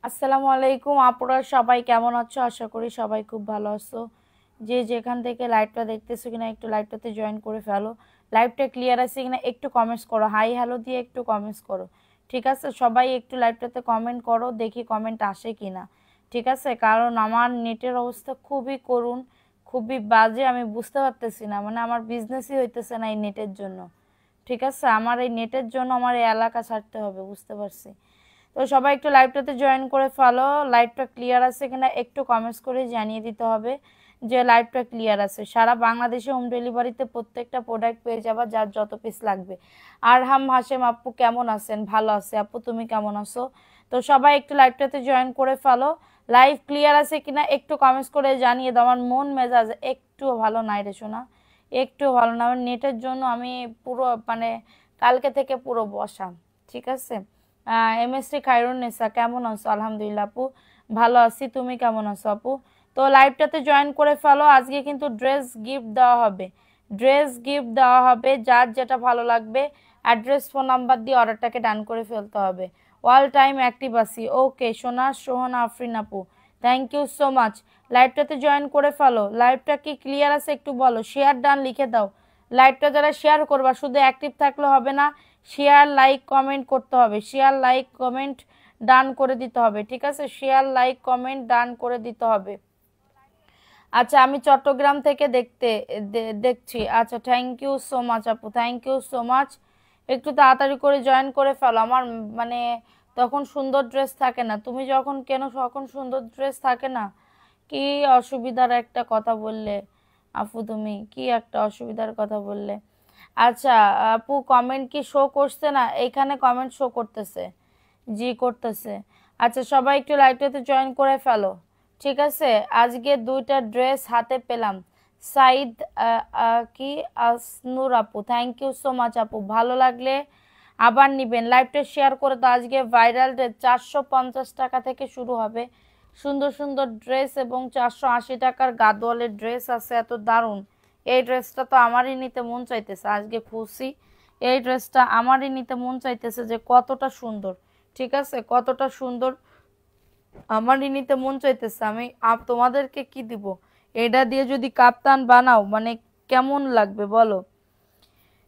আসসালামু আলাইকুম আপুরা, সবাই কেমন আছো? আশা করি সবাই খুব ভালো আছো। যে যেখান থেকে লাইভটা দেখতেছো কিনা একটু লাইভটাতে জয়েন করে ফেলো। লাইভটা ক্লিয়ার আছে কিনা একটু কমেন্টস করো, হাই হ্যালো দিয়ে একটু কমেন্টস করো। ঠিক আছে, সবাই একটু লাইভটাতে কমেন্ট করো, দেখি কমেন্ট আসে কিনা। ঠিক আছে, কারণ আমার নেটের অবস্থা খুবই করুণ, খুবই বাজে। আমি বুঝতে পারতেছি না, মানে আমার বিজনেসই হইতেছে না এই নেটের জন্য। ঠিক আছে, আমার এই নেটের জন্য আমার এই এলাকা ছাড়তে হবে, বুঝতে পারছি। তো সবাই একটু লাইভটাতে জয়েন করে ফেলো। লাইভটা ক্লিয়ার আছে কিনা একটু কমেন্টস করে জানিয়ে দিতে হবে যে লাইভটা ক্লিয়ার আছে। সারা বাংলাদেশে হোম ডেলিভারিতে প্রত্যেকটা প্রোডাক্ট পেয়ে যাবা, যার যত পিস লাগবে। আরহাম হাশেম আপু কেমন আছেন? ভালো আছে আপু, তুমি কেমন আছো? তো সবাই একটু লাইভটাতে জয়েন করে ফেলো। লাইভ ক্লিয়ার আছে কিনা একটু কমেন্টস করে জানিয়ে দাও। আমার মন মেজাজ একটু ভালো নাই রে শোনা, একটু ভালো না। আমার নেটের জন্য আমি পুরো মানে কালকে থেকে পুরো বসা। ঠিক আছে, এমএসটি খায়রুন্নেসা কেমন আছো? আলহামদুলিল্লাহ আপু, ভালো আছি। তুমি কেমন আছো আপু? তো লাইভটাতে জয়েন করে ফেলো। আজকে কিন্তু ড্রেস গিফট দেওয়া হবে, ড্রেস গিফট দেওয়া হবে। যার যেটা ভালো লাগবে অ্যাড্রেস ফোন নাম্বার দিয়ে অর্ডারটাকে ডান করে ফেলতে হবে। অল টাইম অ্যাক্টিভ আছি। ওকে সোনা সোহানা আফরিন আপু, থ্যাংক ইউ সো মাচ। লাইভটাতে জয়েন করে ফেলো। লাইভটা কি ক্লিয়ার আছে একটু বলো, শেয়ার ডান লিখে দাও। লাইভটা যারা শেয়ার করবা শুধু অ্যাক্টিভ থাকলে হবে না, শেয়ার লাইক কমেন্ট করতে হবে। শেয়ার লাইক কমেন্ট ডান করে দিতে হবে। ঠিক আছে, শেয়ার লাইক কমেন্ট ডান করে দিতে হবে। আচ্ছা, আমি চট্টগ্রাম থেকে দেখছি। আচ্ছা, থ্যাংক ইউ সো মাচ আপু, থ্যাংক ইউ সো মাচ। একটু তাড়াতাড়ি করে জয়েন করে ফেলো। আমার মানে তখন সুন্দর ড্রেস থাকে না, তুমি যখন কেন তখন সুন্দর ড্রেস থাকে না। কি অসুবিধার একটা কথা বললে আপু, তুমি কি একটা অসুবিধার কথা বললে। আচ্ছা আপু, কমেন্ট কি শো করছে না? এইখানে কমেন্ট শো করতেছে, জি করতেছে। আচ্ছা, সবাই একটু লাইভটাতে জয়েন করে ফেলো। ঠিক আছে, আজকে দুইটা ড্রেস হাতে পেলাম। সাইদ কি আসনুর আপু, থ্যাংক ইউ সো মাচ আপু। ভালো লাগলে আবার নিবেন। লাইভটা শেয়ার করে তো। আজকে ভাইরাল ড্রেস 450 টাকা থেকে শুরু হবে, সুন্দর সুন্দর ড্রেস, এবং 480 টাকার গাদোয়ালের ড্রেস আছে, এত দারুণ। এই ড্রেসটা তো আমারই নিতে মন চাইতেছে, আজকে খুশি। এই ড্রেসটা আমারই নিতে মন চাইতেছে যে কতটা সুন্দর। ঠিক আছে, কতটা সুন্দর আমারই নিতে মন চাইতেছে। আমি তোমাদেরকে কি দিব, এটা দিয়ে যদি কাপ্তান বানাও মানে কেমন লাগবে বলো।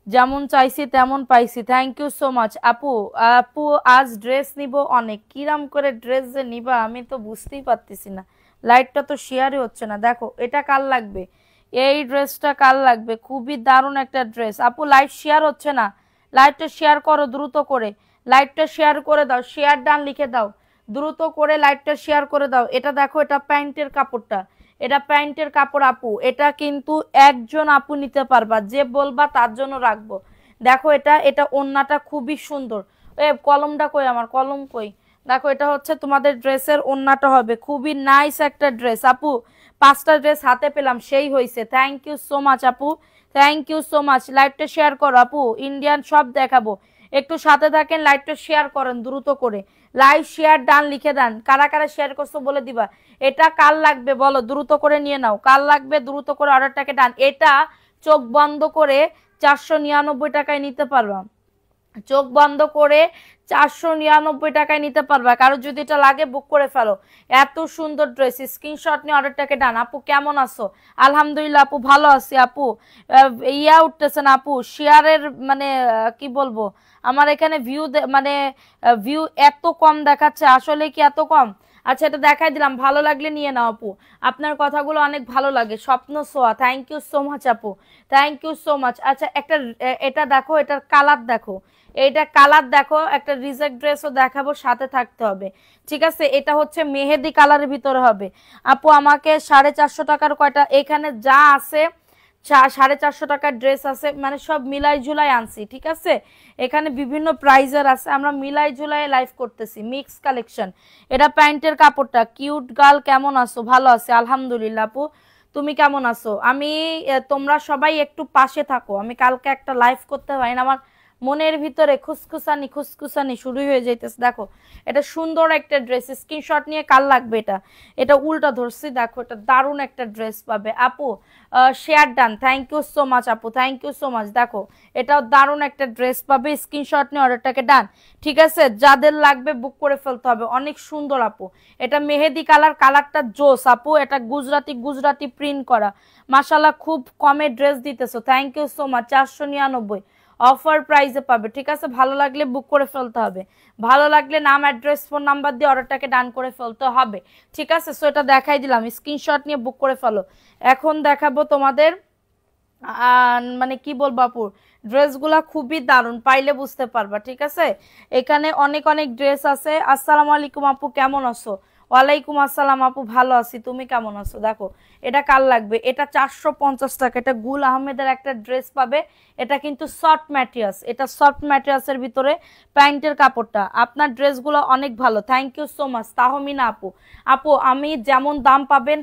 যেমন চাইছি তেমন পাইছি। থ্যাংক ইউ সো মাচ আপু। আপু আজ ড্রেস নিব অনেক, কিরাম করে ড্রেস যে নিবা আমি তো বুঝতেই পারতেছি না। লাইটটা তো শেয়ারই হচ্ছে না। দেখো এটা কার লাগবে, এই ড্রেসটা কার লাগবে? খুবই দারুণ একটা ড্রেস। আপু লাইট শেয়ার হচ্ছে না, লাইটটা শেয়ার করো দ্রুত করে। লাইটটা শেয়ার করে দাও, শেয়ার ডান লিখে দাও, দ্রুত করে লাইটটা শেয়ার করে দাও। এটা দেখো, এটা প্যান্টের কাপড়টা, এটা প্যান্টের কাপড় আপু। এটা কিন্তু একজন আপু নিতে পারবা, যে বলবা তার জন্য রাখবো। দেখো এটা এটা ওন্নাটা খুবই সুন্দর। কলমটা কই, আমার কলম কই? দেখো এটা হচ্ছে তোমাদের ড্রেসের ওন্নাটা হবে, খুবই নাইস একটা ড্রেস আপু। 5টা ড্রেস হাতে পেলাম, সেই হয়েছে। থ্যাংক ইউ সো মাচ আপু, থ্যাংক ইউ সো মাচ। লাইভটা শেয়ার করো আপু, ইন্ডিয়ান সব দেখাবো। একটু সাথে থাকেন, লাইভটা শেয়ার করেন দ্রুত করে। লাইভ শেয়ার ডান লিখে দেন, কারা কারা শেয়ার করছো বলে দিবা। এটা কার লাগবে বলো, দ্রুত করে নিয়ে নাও। কার লাগবে দ্রুত করে অর্ডারটাকে ডান। এটা চোখ বন্ধ করে 499 টাকায় নিতে পারবা, চোখ বন্ধ করে 499 টাকায় নিতে পারবা। কারো যদি এটা লাগে বুক করে ফেলো। এত সুন্দর ড্রেস, স্ক্রিনশট নিয়ে অর্ডারটাকে ডান। আপু কেমন আছো? আলহামদুলিল্লাহ আপু, ভালো আছি আপু। ইয়া উঠতেছে না আপু, শেয়ারের মানে কি বলবো, আমার এখানে ভিউ মানে ভিউ এত কম দেখাচ্ছে, আসলে কি এত কম? আচ্ছা এটা দেখাই দিলাম, ভালো লাগলে নিয়ে নাও আপু। আপনার কথাগুলো অনেক ভালো লাগে। স্বপ্ন সোয়া, থ্যাংক ইউ সো মাচ আপু, থ্যাংক ইউ সো মাচ। আচ্ছা একটা এটা দেখো, এটার কালার দেখো, এইটা কালার দেখো। একটা রিজেক্ট ড্রেসও দেখাবো, সাথে থাকতে হবে। ঠিক আছে, এটা হচ্ছে মেহেদি কালারের ভিতরে হবে। আপু আমাকে 450 টাকার কয়টা এখানে যা আছে, 450 টাকার ড্রেস আছে, মানে সব মিলাই ঝুলাই আনছি। ঠিক আছে, এখানে বিভিন্ন প্রাইজের আছে, আমরা মিলাই ঝুলাই লাইভ করতেছি, মিক্স কালেকশন। এটা প্যান্টের কাপড়টা। কিউট গার্ল কেমন আছো? ভালো আছে আলহামদুলিল্লাহ আপু, তুমি কেমন আছো? আমি তোমরা সবাই একটু পাশে থাকো, আমি কালকে একটা লাইভ করতে পারি না, আমার মনের ভিতরে খুসখুসানি খুসখুসানি শুরু হয়ে যাইতেছে। দেখো এটা সুন্দর একটা ড্রেস, স্ক্রিনশট নিয়ে কাল লাগবে। এটা এটা উল্টা ধরছি, দেখো এটা দারুণ একটা ড্রেস পাবে আপু। Share done, thank you so much আপু, থ্যাংক ইউ সো মাচ। দেখো এটাও দারুণ একটা ড্রেস পাবে, স্ক্রিনশট নিয়ে অর্ডারটাকে ডান। ঠিক আছে, যাদের লাগবে বুক করে ফেলতে হবে। অনেক সুন্দর আপু, এটা মেহেদি কালার, কালারটা জোস আপু। এটা গুজরাটি গুজরাটি প্রিন্ট করা, মাশাআল্লাহ খুব কমে ড্রেস দিতেছো, thank you so much. 499 offer প্রাইসে পাবে। ঠিক আছে, ভালো লাগলে বুক করে ফেলতে হবে, ভালো লাগলে নাম অ্যাড্রেস ফোন নাম্বার দিয়ে অর্ডারটাকে ডান করে ফেলতে হবে। ঠিক আছে, সো এটা দেখাই দিলাম, স্ক্রিনশট নিয়ে বুক করে ফেলো। এখন দেখাবো তোমাদের মানে কি বলবো আপু, ড্রেসগুলা খুবই দারুণ, পাইলে বুঝতে পারবা। ঠিক আছে, এখানে অনেক অনেক ড্রেস আছে। আসসালামু আলাইকুম আপু, কেমন আছো? ওয়ালাইকুম আসসালাম আপু, ভালো আছি, তুমি কেমন আছো? দেখো এটা কার লাগবে, এটা 450 টাকা। এটা গুল আহমেদের একটা ড্রেস পাবে, এটা কিন্তু সফট ম্যাটেরিয়ালস, এটা সফট ম্যাটেরিয়ালসের ভিতরে প্যান্টের কাপড়টা। আপনার ড্রেসগুলো অনেক ভালো, thank you so much Tahmina আপু। আপু আমি যেমন দাম পাবেন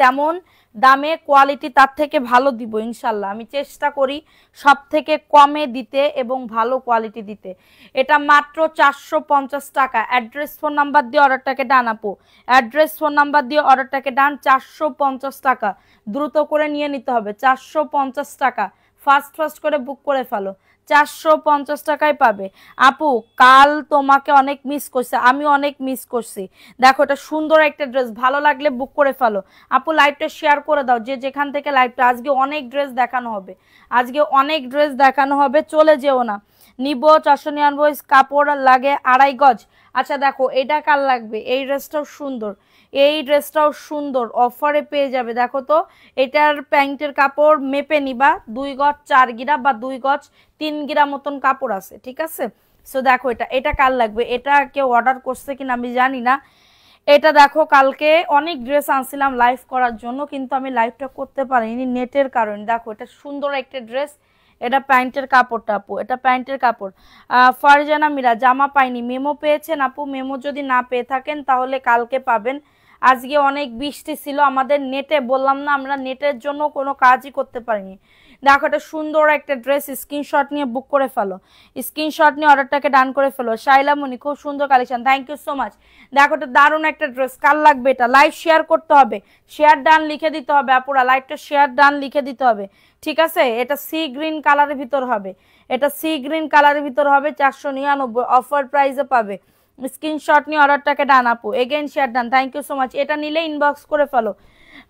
তেমন দামে কোয়ালিটি তার থেকে ভালো দিব ইনশাল্লাহ। আমি চেষ্টা করি সব থেকে কমে দিতে এবং ভালো কোয়ালিটি দিতে। এটা মাত্র 450 টাকা। অ্যাড্রেস ফোন নাম্বার দিয়ে অর্ডারটাকে ডান আপু, অ্যাড্রেস ফোন নাম্বার দিয়ে অর্ডারটাকে ডান। 450 টাকা, দ্রুত করে নিয়ে নিতে হবে। 450 টাকা, ফাস্ট ফাস্ট করে বুক করে ফেলো। 450 টাকায় পাবে আপু। কাল তোমাকে অনেক মিস করছে, আমি অনেক মিস করছি। দেখো এটা সুন্দর একটা ড্রেস, ভালো লাগলে বুক করে ফেলো আপু। লাইভটা শেয়ার করে দাও যে যেখান থেকে লাইভটা। আজকে অনেক ড্রেস দেখানো হবে, আজকে অনেক ড্রেস দেখানো হবে, চলে যেও না। নিব 499 কাপড় লাগে 2.5 গজ। আচ্ছা দেখো এটা কার লাগবে, এই ড্রেসটাও সুন্দর, এই ড্রেসটাও সুন্দর, অফারে পেয়ে যাবে। দেখো তো এটার প্যান্টের কাপড় মেপে নিবা, 2 গজ 4 গিরা বা 2 গজ 3 গিরা মতন কাপড় আছে। ঠিক আছে, সো দেখো এটা এটা কার লাগবে, এটা কেউ অর্ডার করছে কিনা আমি জানি না। এটা দেখো কালকে অনেক ড্রেস আনছিলাম লাইভ করার জন্য, কিন্তু আমি লাইভটা করতে পারিনি নেটের কারণে। দেখো এটা সুন্দর একটা ড্রেস, এটা প্যান্টের কাপড়টা আপু, এটা প্যান্টের কাপড়। ফারজানা মিরা, জামা পাইনি, মেমো পেয়েছেন আপু? মেমো যদি না পেয়ে থাকেন তাহলে কালকে পাবেন। আজকে অনেক বৃষ্টি ছিল আমাদের নেটে, বললাম না আমরা নেটের জন্য কোনো কাজই করতে পারিনি। দেখো এটা সুন্দর একটা ড্রেস, স্ক্রিনশট নিয়ে বুক করে ফেলো, স্ক্রিনশট নিয়ে অর্ডারটাকে ডান করে ফেলো। শাইলা মনি, খুব সুন্দর collection, thank you so much. দেখো এটা দারুণ একটা ড্রেস, কার লাগবে এটা? লাইভ শেয়ার করতে হবে, শেয়ার ডান লিখে দিতে হবে আপুরা, লাইভটা শেয়ার ডান লিখে দিতে হবে। ঠিক আছে, এটা সি গ্রিন কালারের ভিতর হবে, এটা সি গ্রিন কালারের ভিতর হবে। 499 অফার প্রাইসে পাবে। স্ক্রিনশট নিয়ে অর্ডারটাকে ডান আপু, again share done, thank you so much. এটা নিলে ইনবক্স করে ফেলো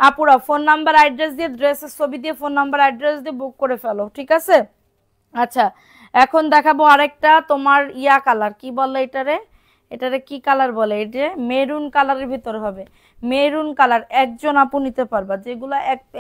আপুরা, ফোন নাম্বার অ্যাড্রেস দিয়ে, ড্রেসের ছবি দিয়ে ফোন নাম্বার অ্যাড্রেস দিয়ে বুক করে ফেলো। ঠিক আছে, আচ্ছা এখন দেখাবো আরেকটা তোমার ইয়া কালার, কি বলে এটারে, এটারে কি কালার বলে, এটা মেরুন কালারের ভিতর হবে। মেরুন কালার একজন আপু নিতে পারবা, যেগুলো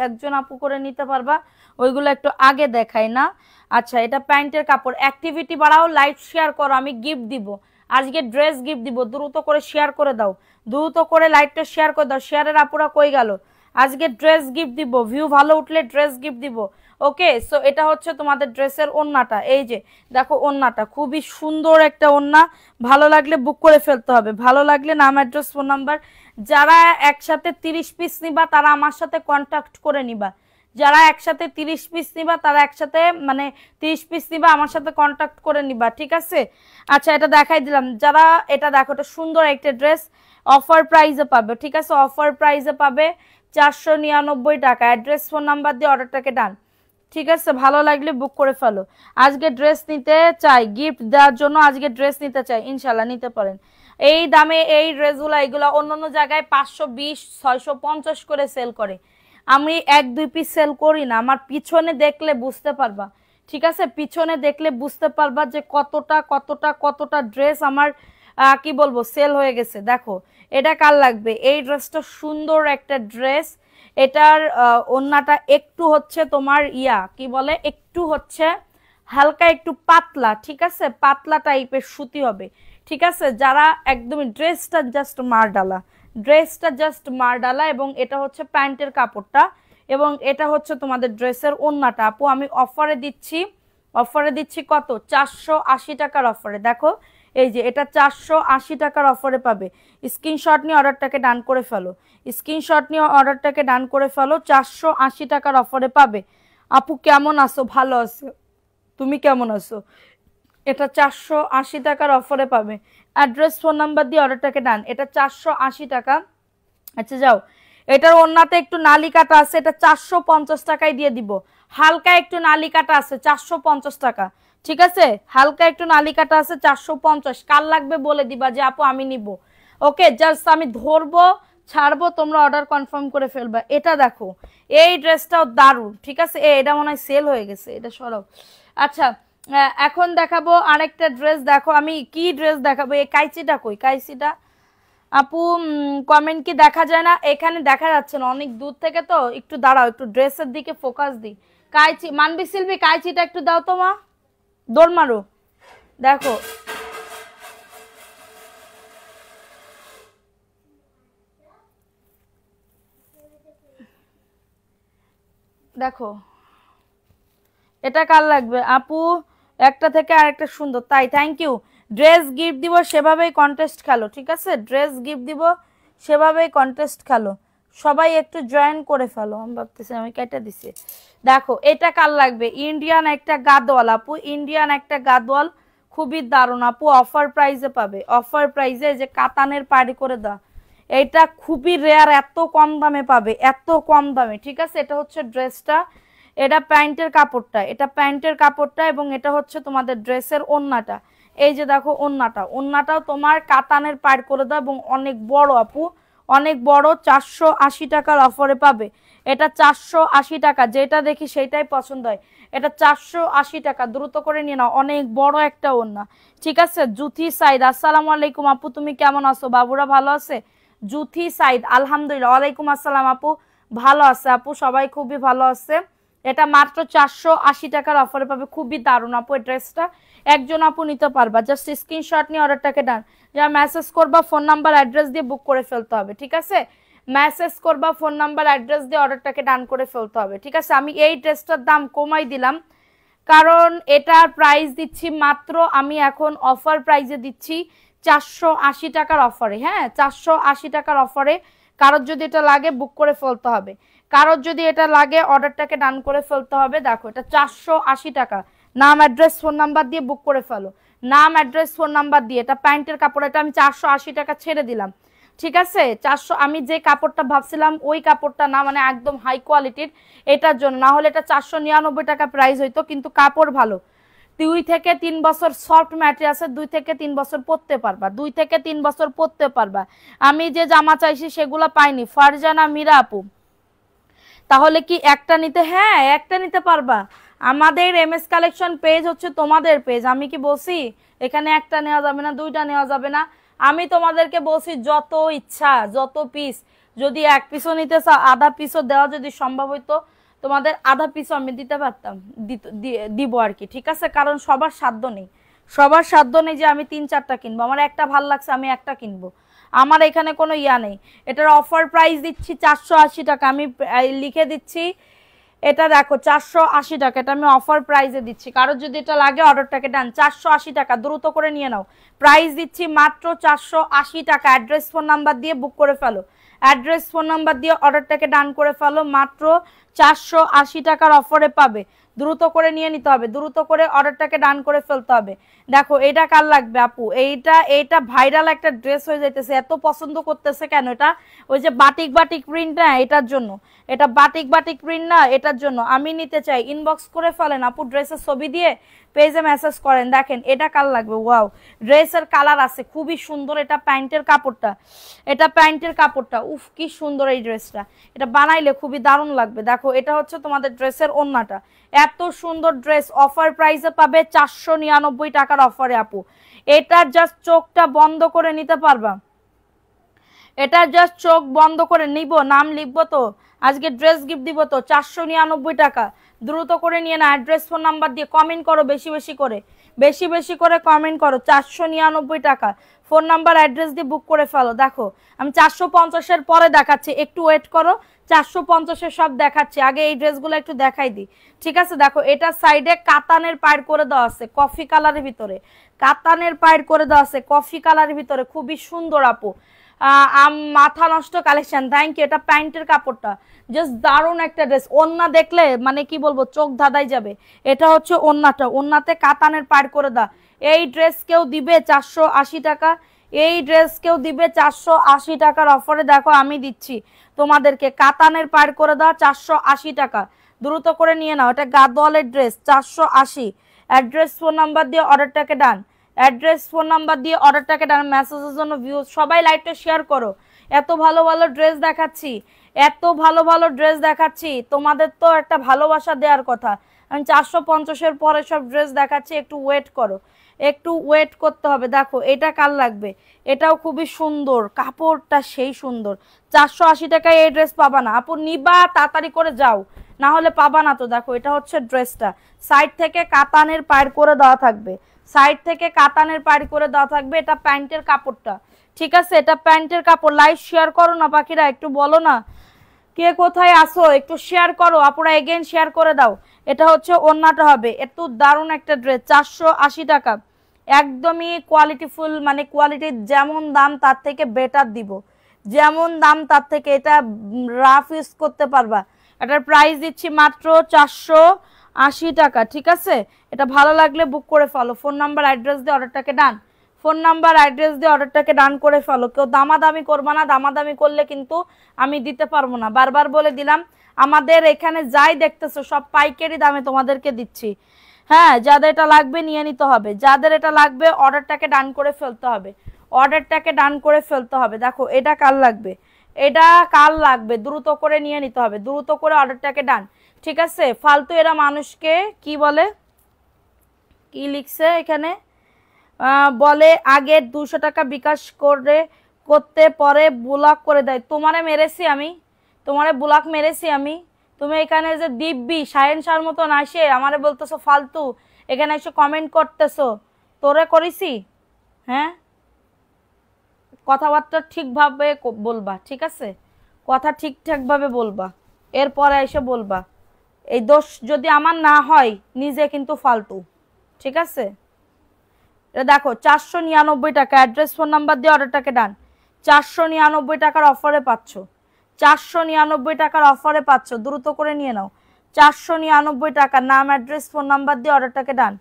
একজন আপু করে নিতে পারবা ওইগুলো একটু আগে দেখাই না। আচ্ছা এটা প্যান্টের কাপড়। অ্যাক্টিভিটি বাড়াও, লাইভ শেয়ার করো, আমি গিফট দিব আজকে, ড্রেস গিফট দিব, দ্রুত করে শেয়ার করে দাও, দ্রুত করে লাইভটা শেয়ার করে দাও। শেয়ারের আপুরা কই গেল? আজকে ড্রেস গিফট দিব, ভিউ ভালো উঠলে ড্রেস গিফট দিব। ওকে, সো এটা হচ্ছে তোমাদের ড্রেসের ওড়নাটা। এই যে দেখো ওড়নাটা খুবই সুন্দর একটা ওড়না, ভালো লাগলে বুক করে ফেলতে হবে, ভালো লাগলে নাম অ্যাড্রেস ফোন নাম্বার। যারা একসাথে 30 পিস নিবা তারা আমার সাথে কন্ট্যাক্ট করে নিবা, যারা একসাথে 30 পিস নিবা তারা একসাথে মানে 30 পিস নিবা আমার সাথে কন্ট্যাক্ট করে নিবা। ঠিক আছে, আচ্ছা এটা দেখাই দিলাম। যারা এটা দেখো, এটা সুন্দর একটা ড্রেস, অফার প্রাইসে পাবে। ঠিক আছে, অফার প্রাইসে পাবে 499 টাকা। অ্যাড্রেস ফোন নাম্বার দিয়ে অর্ডারটাকে ডান। ঠিক আছে, ভালো লাগলে বুক করে ফেলো। আজকে ড্রেস নিতে চাই, গিফট দেওয়ার জন্য আজকে ড্রেস নিতে চাই, ইনশাল্লাহ নিতে পারেন। এই দামে এই ড্রেসগুলো, এগুলো অন্যান্য জায়গায় 520 650 করে সেল করে, আমি 1-2 পিস সেল করি না। আমার পিছনে দেখলে বুঝতে পারবা, ঠিক আছে, পিছনে দেখলে বুঝতে পারবা যে কতটা কতটা কতটা ড্রেস আমার কি বলবো সেল হয়ে গেছে। দেখো এটা কার লাগবে, এই ড্রেসটা সুন্দর একটা ড্রেস, এটার ওড়নাটা একটু হচ্ছে তোমার ইয়া কি বলে, একটু হচ্ছে হালকা একটু পাতলা। ঠিক আছে, পাতলা টাইপের সুতি হবে। ঠিক আছে, যারা একদমই ড্রেসটা জাস্ট মার ডালা, ড্রেসটা জাস্ট মার ডালা, এবং এটা হচ্ছে প্যান্টের কাপড়টা, এবং এটা হচ্ছে তোমাদের ড্রেসের ওড়নাটা। আপু আমি অফারে দিচ্ছি, অফারে দিচ্ছি কত, 480 টাকার অফারে। দেখো এই যে এটা 480 টাকার অফারে পাবে। স্ক্রিনশট নিয়ে অর্ডারটাকে ডান করে ফেলো, স্ক্রিনশট নিয়ে অর্ডারটাকে ডান করে ফেলো, 480 টাকার অফারে পাবে। আপু কেমন আছো? ভালো আছো, তুমি কেমন আছো? এটা 480 টাকার অফারে পাবে। অ্যাড্রেস ফোন নাম্বার দিয়ে অর্ডারটাকে ডান। এটা 480 টাকা। আচ্ছা যাও, এটার ওন্নাতে একটু নালি কাটা আছে, এটা 450 টাকায় দিয়ে দিব। হালকা একটু নালি কাটা আছে 450 টাকা, ঠিক আছে? হালকা একটু নালি কাটা আছে 450। কার লাগবে বলে দিবা যে আপু আমি নিব। ওকে, জাস্ট আমি ধরবো ছাড়বো, তোমরা অর্ডার কনফার্ম করে ফেলবা। এটা দেখো, এই ড্রেসটাও দারুণ, ঠিক আছে? এটা মনে হয় সেল হয়ে গেছে, এটা সরাও। আচ্ছা, এখন দেখাবো আরেকটা ড্রেস। দেখো আমি কি ড্রেস দেখাবো। এই কাইচিটা কই? কাইচিটা আপু কমেন্ট কি দেখা যায় না? এখানে দেখা যাচ্ছে না, অনেক দূর থেকে তো। একটু দাঁড়াও, একটু ড্রেসের দিকে ফোকাস দিই। কাইচি মানবি শিল্পী, কাইচিটা একটু দাও তো মা, দৌড় মারো। দেখো দেখো, এটা কার লাগবে আপু? একটা থেকে আরেকটা সুন্দর, তাই থ্যাংক ইউ। ড্রেস গিফট দিব, সেভাবেই কন্টেস্ট খেলো, ঠিক আছে? ড্রেস গিফট দিব, সেভাবেই কন্টেস্ট খেলো। সবাই একটু জয়েন করে ফেলো। আমি ভাবতেছি আমি কেটে দিছি। দেখো এটা কার লাগবে? ইন্ডিয়ান একটা গাদওয়াল আপু, ইন্ডিয়ান একটা গাদওয়াল, খুবই দারুণ আপু। অফার প্রাইসে পাবে, অফার প্রাইসে। যে কাতানের পাড়ি করে দাও, এটা খুবই রেয়ার, এত কম দামে পাবে, এত কম দামে, ঠিক আছে? এটা হচ্ছে ড্রেসটা, এটা প্যান্টের কাপড়টা, এটা প্যান্টের কাপড়টা, এবং এটা হচ্ছে তোমাদের ড্রেসের ওন্নাটা। এই যে দেখো ওন্নাটা, ওন্নাটাও তোমার কাতানের পাড় করে দাও, এবং অনেক বড় আপু, অনেক বড়। 480 টাকার অফারে পাবে। এটা 480 টাকা, যেটা দেখি সেটাই পছন্দ হয়। এটা 480 টাকা, দ্রুত করে নিয়ে নাও। অনেক বড় একটা ওন্না, ঠিক আছে? জুথি সাইদ, আসসালামু আলাইকুম আপু, তুমি কেমন আছো? বাবুরা ভালো আছে? জুথি সাইদ, আলহামদুলিল্লাহ। ওয়ালাইকুম আসসালাম আপু, ভালো আছে আপু, সবাই খুবই ভালো আছে। এটা মাত্র 480 টাকার অফারে পাবে, খুবই দারুণ আপু। এই ড্রেসটা একজন আপু নিতে পারবা, জাস্ট স্ক্রিনশট নিয়ে অর্ডারটাকে ডান। যা মেসেজ করবা, ফোন নাম্বার অ্যাড্রেস দিয়ে বুক করে ফেলতে হবে, ঠিক আছে? মেসেজ করবা, ফোন নাম্বার অ্যাড্রেস দিয়ে অর্ডারটাকে ডান করে ফেলতে হবে, ঠিক আছে? আমি এই ড্রেসটার দাম কমাই দিলাম, কারণ এটার প্রাইস দিচ্ছি মাত্র, আমি এখন অফার প্রাইসে দিচ্ছি 480 টাকার অফারে। হ্যাঁ, 480 টাকার অফারে। কারোর যদি এটা লাগে বুক করে ফেলতে হবে, কারোর যদি এটা লাগে অর্ডারটাকে ডান করে ফেলতে হবে। দেখো এটা 480 টাকা। নাম অ্যাড্রেস ফোন নাম্বার দিয়ে বুক করে ফেলো, নাম অ্যাড্রেস ফোন নাম্বার দিয়ে। এটা প্যান্টের কাপড়, এটা আমি 480 টাকা ছেড়ে দিলাম, ঠিক আছে? 400, আমি যে কাপড়টা ভাবছিলাম ওই কাপড়টা না, মানে একদম হাই কোয়ালিটির, এটার জন্য। না হলে এটা 499 টাকা প্রাইস হইতো, কিন্তু কাপড় ভালো। 2 থেকে 3 বছর সফট ম্যাটেরিয়ালস, 2 থেকে 3 বছর পরতে পারবা, 2 থেকে 3 বছর পরতে পারবা। আমি যে জামা চাইছি সেগুলো পাইনি। ফারজানা মীরা আপু, তাহলে কি একটা নিতে? হ্যাঁ, একটা নিতে পারবা। আমাদের এমএস কালেকশন পেজ হচ্ছে তোমাদের পেজ। আমি কি বলছি এখানে একটা নেওয়া যাবে না, দুইটা নেওয়া যাবে না? আমি তোমাদেরকে বলছি যত ইচ্ছা, যত পিস। যদি এক পিসও নিতে চাও, আধা পিসও দেওয়া যদি সম্ভব হইতো, তোমাদের আধা পিসও আমি দিতে পারতাম, দিব আর কি, ঠিক আছে? কারণ সবার সাধ্য নেই, সবার সাধ্য নেই যে আমি 3-4টা কিনবো। আমার একটা ভাল লাগছে, আমি একটা কিনবো, আমার এখানে কোনো ইয়া নেই। এটার অফার প্রাইস দিচ্ছি 480 টাকা, আমি লিখে দিচ্ছি। এটা দেখো 480 টাকা, এটা আমি অফার প্রাইসে দিচ্ছি। কারোর যদি এটা লাগে অর্ডারটাকে ডান। 480 টাকা, দ্রুত করে নিয়ে নাও। প্রাইস দিচ্ছি মাত্র 480 টাকা। অ্যাড্রেস ফোন নাম্বার দিয়ে বুক করে ফেলো, অ্যাড্রেস ফোন নাম্বার দিয়ে অর্ডারটাকে ডান করে ফেলো। মাত্র 480 টাকার অফারে পাবে, দ্রুত করে নিয়ে নিতে হবে, দ্রুত করে অর্ডারটাকে ডান করে ফেলতে হবে। দেখো এটা কার লাগবে আপু? এইটা ভাইরাল একটা ড্রেস হয়ে যাইতেছে, এত পছন্দ করতেছে কেন? এটা ওই যে বাটিক বাটিক প্রিন্ট না, এটার জন্য। এটা বাটিক বাটিক প্রিন্ট না, এটার জন্য আমি নিতে চাই। ইনবক্স করে ফেলেন আপু, ড্রেসের ছবি দিয়ে পেজে মেসেজ করেন। দেখেন এটা কার লাগবে? ওয়াও, ড্রেসের কালার আছে, খুবই সুন্দর। এটা প্যান্টের কাপড়টা, এটা প্যান্টের কাপড়টা, উফ কি সুন্দর এই ড্রেসটা। এটা বানাইলে খুবই দারুণ লাগবে। দেখো এটা হচ্ছে তোমাদের ড্রেসের ওন্নাটা। এত সুন্দর ড্রেস অফার প্রাইসে পাবে 499 টাকার অফারে আপু। এটা জাস্ট চোখটা বন্ধ করে নিতে পারবা, এটা জাস্ট চোখ বন্ধ করে নিব, নাম লিখবো তো, আজকে ড্রেস গিফট দিব তো। 499 টাকা, দ্রুত করে নিয়ে না। অ্যাড্রেস ফোন নাম্বার দিয়ে কমেন্ট করো, বেশি বেশি করে, বেশি বেশি করে কমেন্ট করো। 499 টাকা, ফোন নাম্বার অ্যাড্রেস দিয়ে বুক করে ফেলো। দেখো আমি 450-এর পরে দেখাচ্ছি, একটু ওয়েট করো। 450-এর সব দেখাচ্ছি, আগে এই ড্রেসগুলো একটু দেখাই দিই, ঠিক আছে? দেখো এটা সাইডে কাতানের পায়ের করে দেওয়া আছে, কফি কালারের ভিতরে, কাতানের পায়ের করে দেওয়া আছে কফি কালারের ভিতরে, খুবই সুন্দর আপু। মাথা নষ্ট কালেকশন, থ্যাংক ইউ। এটা প্যান্টের কাপড়টা, জাস্ট দারুণ একটা ড্রেস। ওন্না দেখলে মানে কি বলবো, চোখ ধাঁধাই যাবে। এটা হচ্ছে ওন্নাটা, ওন্নাতে কাতানের পাড় করে দা। এই ড্রেস কেউ দিবে 480 টাকা, এই ড্রেস কেউ দিবে 480 টাকার অফারে। দেখো আমি দিচ্ছি তোমাদেরকে কাতানের পার করে দাও 480 টাকা, দ্রুত করে নিয়ে নাও। এটা গাদওয়ালের ড্রেস 480। অ্যাড্রেস ফোন নাম্বার দিয়ে অর্ডারটাকে ডান, অ্যাড্রেস ফোন নাম্বার দিয়ে অর্ডারটাকে ডান। মেসেজের জন্য ভিউজ, সবাই লাইভটা শেয়ার করো। এত ভালো ভালো ড্রেস দেখাচ্ছি, এত ভালো ভালো ড্রেস দেখাচ্ছি, তোমাদের তো একটা ভালোবাসা দেওয়ার কথা। আমি 450-এর পরে সব ড্রেস দেখাচ্ছি, একটু ওয়েট করো, একটু ওয়েট করতে হবে। দেখো এটা কার লাগবে, এটাও খুবই সুন্দর, কাপড়টা সেই সুন্দর। 480 টাকায় এই ড্রেস পাবা না আপু, নিবা তাড়াতাড়ি করে যাও, না হলে পাবা না। তো দেখো এটা হচ্ছে ড্রেসটা, সাইড থেকে কাতানের পার করে দেওয়া থাকবে, সাইড থেকে কাতানের পার করে দেওয়া থাকবে। এটা প্যান্টের কাপড়টা, ঠিক আছে, এটা প্যান্টের কাপড়। লাইভ শেয়ার করো না পাখিরা, একটু বলো না কে কোথায় আসো, একটু শেয়ার করো আপুরা, এগেন শেয়ার করে দাও। এটা হচ্ছে ওড়নাটা হবে, একটু দারুণ একটা ড্রেস 480 টাকা, একদমই কোয়ালিটিফুল, মানে কোয়ালিটির যেমন দাম তার থেকে বেটার দিব, যেমন দাম তার থেকে। এটা রাফ ইউজ করতে পারবা। এটার প্রাইস দিচ্ছি মাত্র 480 টাকা, ঠিক আছে। এটা ভালো লাগলে বুক করে ফেলো, ফোন নাম্বার অ্যাড্রেস দিয়ে অর্ডারটাকে ডান, ফোন নাম্বার অ্যাড্রেস দিয়ে অর্ডারটাকে ডান করে ফেলো। কেউ দামাদামি করবা না, দামাদামি করলে কিন্তু আমি দিতে পারবো না। বারবার বলে দিলাম, আমাদের এখানে যাই দেখতেছো সব পাইকারি দামে তোমাদেরকে দিচ্ছি। হ্যাঁ, যাদের এটা লাগবে নিয়ে নিতে হবে, যাদের এটা লাগবে অর্ডারটাকে ডান করে ফেলতে হবে, অর্ডারটাকে ডান করে ফেলতে হবে। দেখো এটা কার লাগবে, এটা কার লাগবে, দ্রুত করে নিয়ে নিতে হবে, দ্রুত করে অর্ডারটাকে ডান, ঠিক আছে। ফালতু এরা মানুষকে কি বলে, কি লিখছে এখানে, বলে আগে 200 টাকা বিকাশ করতে পরে ব্লক করে দেয়। তোমারে মেরেছি আমি, তোমারে ব্লক মেরেছি আমি? তুমি এখানে যে দিব্যি সায়েন শাহর মতন আসে আমারে বলতেছো ফালতু, এখানে এসে কমেন্ট করতেছো, তোরে করেছি? হ্যাঁ, কথাবার্তা ঠিকভাবে বলবা, ঠিক আছে, কথা ঠিকঠাকভাবে বলবা, এরপরে এসে বলবা। এই দোষ যদি আমার না হয়, নিজে কিন্তু ফালতু, ঠিক আছে। দেখো 499 টাকা, অ্যাড্রেস ফোন নাম্বার দিয়ে অর্ডারটাকে ডান। 499 টাকার অফারে পাচ্ছ, 499 টাকার অফারে পাচ্ছ, দ্রুত করে নিয়ে নাও। 499 টাকা, নাম অ্যাড্রেস ফোন নাম্বার দিয়ে অর্ডারটাকে ডান,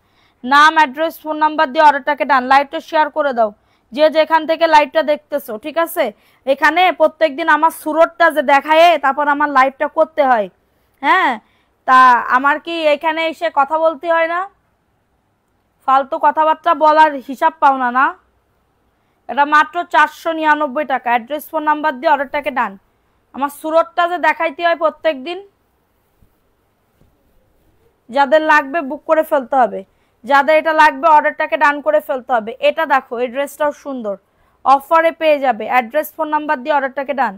নাম অ্যাড্রেস ফোন নাম্বার দিয়ে অর্ডারটাকে ডান। লাইভটা শেয়ার করে দাও যে যেখান থেকে লাইভটা দেখতেছো, ঠিক আছে। এখানে প্রত্যেকদিন আমার সুরতটা যে দেখায় তারপর আমার লাইভটা করতে হয়। হ্যাঁ, তা আমার কি এখানে এসে কথা বলতে হয় না? ফালতু কথাবার্তা বলার হিসাব পাও না, না? এটা মাত্র 499 টাকা, অ্যাড্রেস ফোন নাম্বার দিয়ে অর্ডারটাকে ডান। আমার সুরতটা যে দেখাইতে হয় প্রত্যেক দিন। যাদের লাগবে বুক করে ফেলতে হবে, যাদের এটা লাগবে অর্ডারটাকে ডান করে ফেলতে হবে। এটা দেখো, এই ড্রেসটাও সুন্দর, অফারে পেয়ে যাবে। অ্যাড্রেস ফোন নাম্বার দিয়ে অর্ডারটাকে ডান,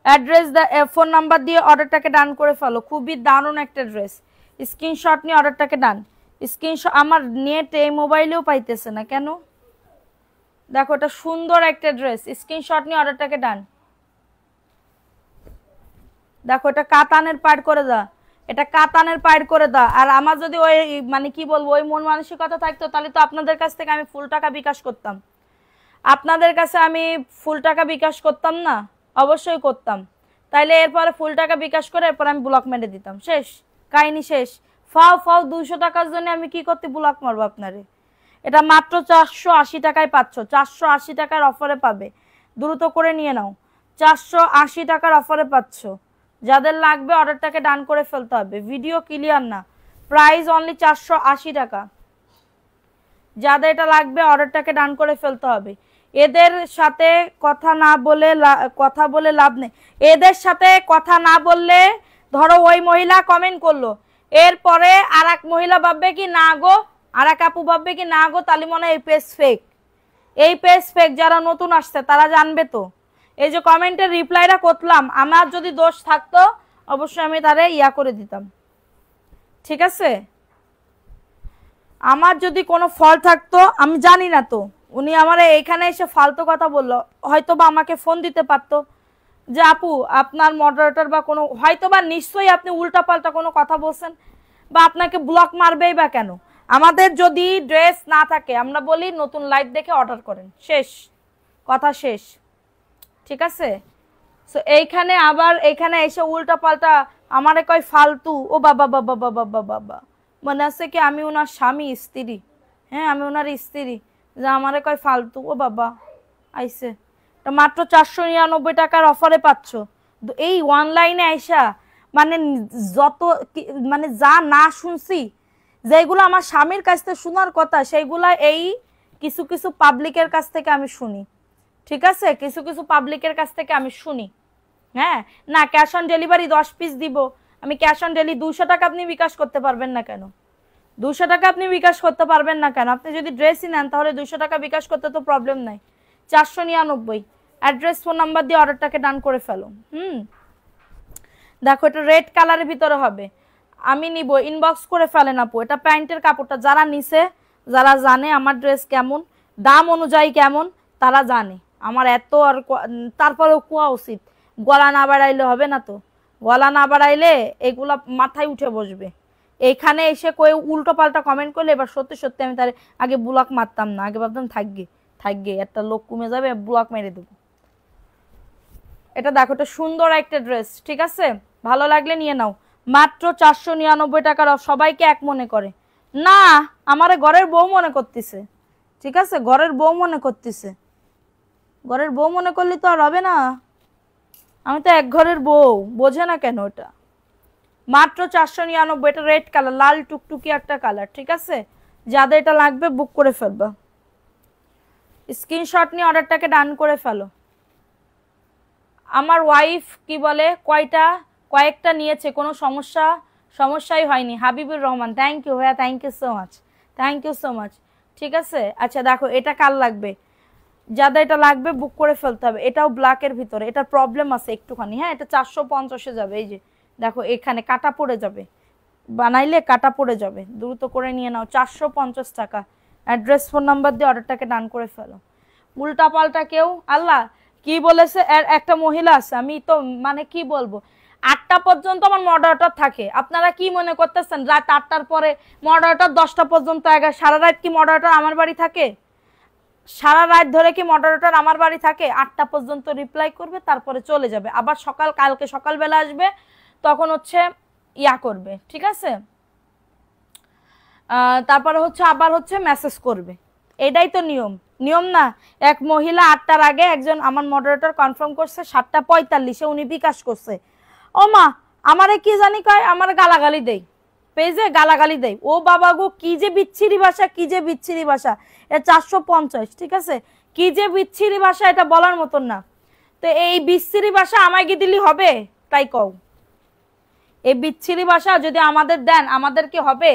অ্যাড্রেস ফোন নাম্বার দিয়ে অর্ডারটাকে ডান করে ফেলো। খুবই দারুণ একটা ড্রেস, স্ক্রিনশট নিয়ে অর্ডারটাকে ডান। স্ক্রিনশট আমার নেট এই মোবাইলেও পাইতেছে না কেন? দেখো এটা সুন্দর একটা ড্রেস, স্ক্রিনশট নিয়ে অর্ডারটাকে ডান। দেখো এটা কাতানের পার করে দাও, এটা কাতানের পার করে দাও। আর আমার যদি ওই মানে কি বলবো, ওই মন মানসিকতা থাকতো তাহলে তো আপনাদের কাছ থেকে আমি ফুল টাকা বিকাশ করতাম, আপনাদের কাছে আমি ফুল টাকা বিকাশ করতাম না? অবশ্যই করতাম। তাইলে এরপরে ফুল টাকা বিকাশ করে এরপর আমি ব্লক মেরে দিতাম, শেষ কাহিনী শেষ। ফাও ফাও 200 টাকার জন্য আমি কি করতে ব্লক মারবো আপনারে? এটা মাত্র 480 টাকায় পাচ্ছ, 480 টাকার অফারে পাবে, দ্রুত করে নিয়ে নাও। 480 টাকার অফারে পাচ্ছ, যাদের লাগবে অর্ডারটাকে ডান করে ফেলতে হবে। ভিডিও ক্লিয়ার না, প্রাইস অনলি 480 টাকা, যাদের এটা লাগবে অর্ডারটাকে ডান করে ফেলতে হবে। এদের সাথে কথা বলে লাভ নেই, এদের সাথে কথা না বললে, ধরো ওই মহিলা কমেন্ট করলো, এরপরে আর এক মহিলা ভাববে কি না গো, আর এক আপু ভাববে কি না গো, তাহলে মনে হয় এই পেজ ফেক, এই পেজ ফেক। যারা নতুন আসছে তারা জানবে তো। এই যে কমেন্টের রিপ্লাইটা করলাম, আমার যদি দোষ থাকতো অবশ্যই আমি তারে ইয়া করে দিতাম, ঠিক আছে। আমার যদি কোনো ফল থাকতো, আমি জানি না তো, উনি আমার এইখানে এসে ফালতু কথা বললো, হয়তো বা আমাকে ফোন দিতে পারতো যে আপু আপনার মডারেটর বা কোনো, হয়তো বা নিশ্চয়ই আপনি উল্টাপাল্টা কোনো কথা বলছেন, বা আপনাকে ব্লক মারবেই বা কেন? আমাদের যদি ড্রেস না থাকে আমরা বলি নতুন লাইভ দেখে অর্ডার করেন, শেষ কথা, শেষ, ঠিক আছে। সো এইখানে আবার এখানে এসে উল্টাপাল্টা আমারে কয় ফালতু, ও বাবা বাবা বাবা বাবা বাবা, মনে আছে কি আমি ওনার স্বামী স্ত্রী? হ্যাঁ আমি ওনার স্ত্রী, যে আমারে কয় ফালতু। ও বাবা আইসে, মাত্র 499 টাকার অফারে পাচ্ছ। এই অনলাইনে আইসা মানে যত মানে যা না শুনছি, যেগুলো আমার স্বামীর কাছ থেকে শোনার কথা সেইগুলা এই কিছু কিছু পাবলিকের কাছ থেকে আমি শুনি। ঠিক আছে, কিছু কিছু পাবলিকের কাছ থেকে আমি শুনি। হ্যাঁ না, ক্যাশ অন ডেলিভারি 10 পিস দিব, আমি ক্যাশ অন ডেলিভারি 200 টাকা আপনি বিকাশ করতে পারবেন না কেন? 200 টাকা আপনি বিকাশ করতে পারবেন না কেন? আপনি যদি ড্রেসই নেন তাহলে 200 টাকা বিকাশ করতে তো প্রবলেম নাই। 499 অ্যাড্রেস ফোন নাম্বার দিয়ে অর্ডারটাকে ডান করে ফেলো। দেখো এটা রেড কালারের ভিতরে হবে, আমি নিব, ইনবক্স করে ফেলেন আপু। এটা প্যান্টের কাপড়টা যারা নিছে, যারা জানে আমার ড্রেস কেমন, দাম অনুযায়ী কেমন, তারা জানে আমার এত আর তারপরেও কোয়া উচিত, গলা না বাড়াইলে হবে না তো। গলা না বাড়াইলে এগুলা মাথায় উঠে বসবে। এইখানে এসে কই উল্টো পাল্টা কমেন্ট করলে এবার সত্যি সত্যি আমি তার আগে ব্লক মারতাম না, আগে ভাবতাম থাকবে থাকবে একটা লোক কমে যাবে ব্লক মেরে দেবো। এটা দেখো, এটা সুন্দর একটা ড্রেস, ঠিক আছে, ভালো লাগলে নিয়ে নাও। মাত্র 499 টাকার। সবাইকে এক মনে করে না, আমারে ঘরের বউ মনে করতেছে। ঠিক আছে, ঘরের বউ মনে করতেছে, ঘরের বউ মনে করলে তো আর হবে না। আমি তো এক ঘরের বউ, বোঝে না কেন এটা। মাত্র 499, এটা রেড কালার, লাল টুকটুকি একটা কালার। ঠিক আছে, যাদের এটা লাগবে বুক করে ফেলবা, স্ক্রিনশট নিয়ে অর্ডারটাকে ডান করে ফেলো। আমার ওয়াইফ কি বলে কয়েকটা নিয়েছে, কোনো সমস্যাই হয়নি। হাবিবুর রহমান, থ্যাংক ইউ ভাইয়া, thank you so much, thank you so much. ঠিক আছে, আচ্ছা দেখো এটা কার লাগবে, যাদের এটা লাগবে বুক করে ফেলতে হবে। এটাও ব্ল্যাকের ভিতরে, এটা প্রবলেম আছে একটুখানি। হ্যাঁ, এটা 450-এ যাবে। এই যে দেখো এখানে কাটা পড়ে যাবে, বানাইলে কাটা পড়ে যাবে, দ্রুত করে নিয়ে নাও। 450 টাকা। অ্যাড্রেস ফোন নাম্বার দিয়ে অর্ডারটাকে ডান করে ফেলো। উল্টা পাল্টা কেউ আল্লাহ কি বলেছে, একটা মহিলা আছে, আমি তো মানে কি বলবো, 8টা পর্যন্ত আমার মডারেটর থাকে। আপনারা কি মনে করতেছেন রাত 8টার পরে মডারেটর 10টা পর্যন্ত? সারা রাত কি মডারেটর আমার বাড়ি থাকে? সারা রাত ধরে কি মডারেটর আমার বাড়ি থাকে? 8টা পর্যন্ত রিপ্লাই করবে, তারপরে চলে যাবে। আবার কালকে সকালবেলা আসবে, তখন হচ্ছে ইয়া করবে। ঠিক আছে, তারপরে হচ্ছে আবার হচ্ছে মেসেজ করবে। এটাই তো নিয়ম না? এক মহিলা 8টার আগে একজন আমার মডারেটর কনফার্ম করছে, 7টা 45-এ উনি বিকাশ করছে। ও মা, আমারে কি জানি কয়, আমার গালাগালি দেই, পেজে গালাগালি দেয়। ও বাবা গো, কি যে বিচ্ছিরি ভাষা, কি যে বিচ্ছিরি ভাষা। এটা 450। ঠিক আছে, কি যে বিচ্ছিরি ভাষা, এটা বলার মতন না। তো এই বিচ্ছিরি ভাষা আমায় কি দিলি হবে? তাই কও, এই বিচ্ছিরি ভাষা যদি আমাদের দেন, আমাদের কি হবে?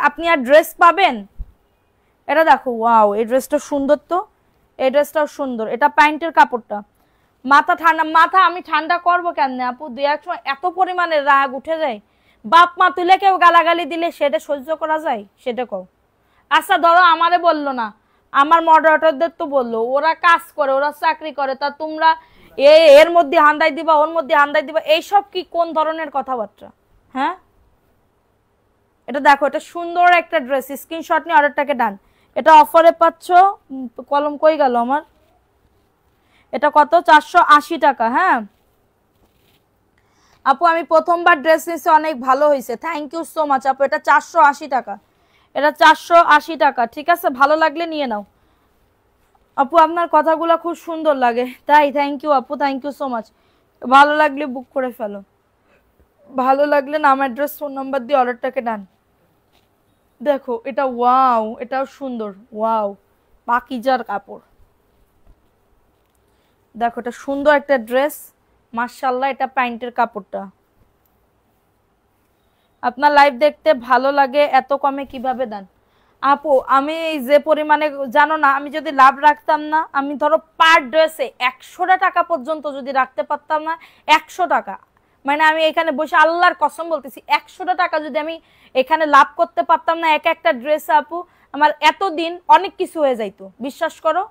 আপনি আর ড্রেস পাবেন? এটা দেখো, ওয়াও, এই ড্রেসটা সুন্দর তো, এই ড্রেসটাও সুন্দর। এটা প্যান্টের কাপড়টা। মাথা আমি ঠান্ডা করবো কেমনে আপু? দু এক সময় এত পরিমাণে রাগ উঠে যায়, বাপ মা তুলে কেউ গালাগালি দিলে সেটা সহ্য করা যায়? সেটা কও। আচ্ছা ধরো আমারে বললো না, আমার মডারেটরদের তো বললো, ওরা কাজ করে, ওরা চাকরি করে, তা তোমরা এর মধ্যে হান্দাই দিবা, ওর মধ্যে হান্দাই দিবা, এইসব কি কোন ধরনের কথাবার্তা? হ্যাঁ, এটা দেখো, এটা সুন্দর একটা ড্রেস, স্ক্রিনশট নিয়ে অর্ডারটাকে ডান। এটা অফারে পাচ্ছ। কলম কই গেল আমার? এটা কত? 480 টাকা। হ্যাঁ আপু, আমি প্রথমবার ড্রেস নিয়েছি, অনেক ভালো হয়েছে, থ্যাংক ইউ সো মাচ আপু। এটা 480 টাকা, এটা 480 টাকা। ঠিক আছে, ভালো লাগলে নিয়ে নাও আপু, আপনার কথাগুলো খুব সুন্দর লাগে, তাই থ্যাংক ইউ আপু, থ্যাংক ইউ সো মাচ। ভালো লাগলে বুক করে ফেলো, ভালো লাগলে নাম অ্যাড্রেস ফোন নাম্বার দিয়ে অর্ডারটাকে ডান। দেখো এটা, ওয়াও, এটাও সুন্দর, ওয়াও, পাকিজার কাপড়। দেখো এটা সুন্দর একটা ড্রেস, মাশাআল্লাহ। এটা প্যান্টের কাপড়টা। আপনার লাইভ দেখতে ভালো লাগে, এত কমে কিভাবে দেন আপু? আমি যে পরিমাণে, জানো না, আমি যদি লাভ রাখতাম না, আমি ধরো পার ড্রেসে 100 টাকা পর্যন্ত যদি রাখতে পারতাম না, 100 টাকা, মানে আমি এখানে বসে আল্লাহর কসম বলতেছি, 100 টাকা যদি আমি এখানে লাভ করতে পারতাম না এক একটা ড্রেসে আপু, আমার এতদিন অনেক কিছু হয়ে যাইতো, বিশ্বাস করো,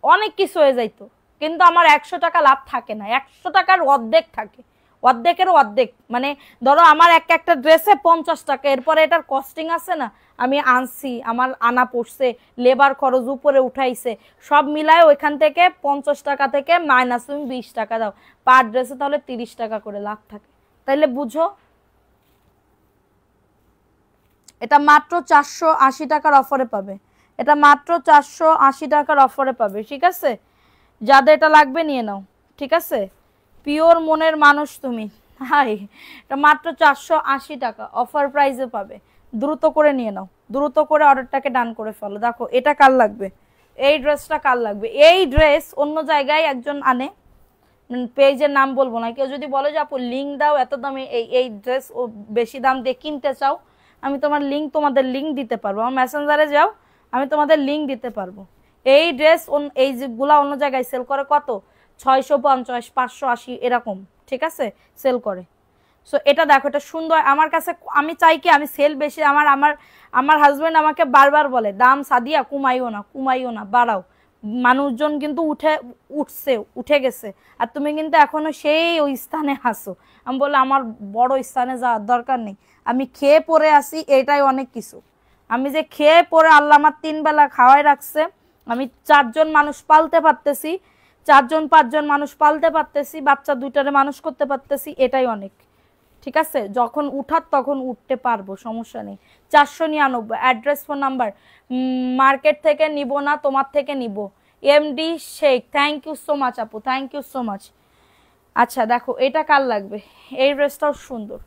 অনেক কিছু হয়ে যাইতো। কিন্তু আমার 100 টাকা লাভ থাকে না, 100 টাকার অর্ধেক থাকে, অর্ধেকেরও অর্ধেক। মানে ধরো আমার একটা ড্রেসে 50 টাকা, এরপরে এটার কস্টিং আছে না, আমি আনছি, আমার আনা পড়ছে, লেবার খরচ উপরে উঠাইছে, সব মিলায় ওইখান থেকে 50 টাকা থেকে মাইনাস তুমি 20 টাকা দাও পার ড্রেসে, তাহলে 30 টাকা করে লাভ থাকে। তাইলে বুঝো, এটা মাত্র 480 টাকার অফারে পাবে, এটা মাত্র 480 টাকার অফারে পাবে, ঠিক আছে? যাদের এটা লাগবে নিয়ে নাও, ঠিক আছে? পিওর মনের মানুষ তুমি। হাই, এটা মাত্র 480 টাকা অফার প্রাইসে পাবে, দ্রুত করে নিয়ে নাও, দ্রুত করে অর্ডারটাকে ডান করে ফেলো। দেখো এটা কার লাগবে, এই ড্রেসটা কার লাগবে? এই ড্রেস অন্য জায়গায় একজন আনে, পেজের নাম বলবো না, কেউ যদি বলে যে আপু লিঙ্ক দাও এত দামে এই ড্রেস ও বেশি দাম দিয়ে কিনতে চাও, আমি তোমাদের লিঙ্ক দিতে পারবো, আমার মেসেঞ্জারে যাও, আমি তোমাদের লিঙ্ক দিতে পারবো। এই ড্রেস এই যেগুলা অন্য জায়গায় সেল করে কত, 650 580 এরকম, ঠিক আছে, সেল করে। সো এটা দেখো, এটা সুন্দর আমার কাছে। আমি চাই কি আমি সেল বেশি, আমার আমার আমার হাজবেন্ড আমাকে বারবার বলে দাম সাদিয়া কুমাইও না বাড়াও। মানুষজন কিন্তু উঠে গেছে, আর তুমি কিন্তু এখনো সেই ওই স্থানে আসো। আমি বললাম আমার বড় স্থানে যাওয়ার দরকার নেই, আমি খেয়ে পরে আসি, এটাই অনেক কিছু। আমি যে খেয়ে পরে আল্লাহ আমার 3 বেলা খাওয়াই রাখছে, আমি 4 জন মানুষ পালতে পারতেছি, 4 জন 5 জন মানুষ পালতে পারতেছি, বাচ্চা 2টারে মানুষ করতে পারতেছি, এটাই অনেক, ঠিক আছে? যখন উঠার তখন উঠতে পারবো, সমস্যা নেই। 499, অ্যাড্রেস ফোন নাম্বার, মার্কেট থেকে নিব না, তোমার থেকে নিব। MD Sheikh, thank you so much আপু, থ্যাংক ইউ সো মাচ। আচ্ছা দেখো এটা কার লাগবে, এই ড্রেসটাও সুন্দর,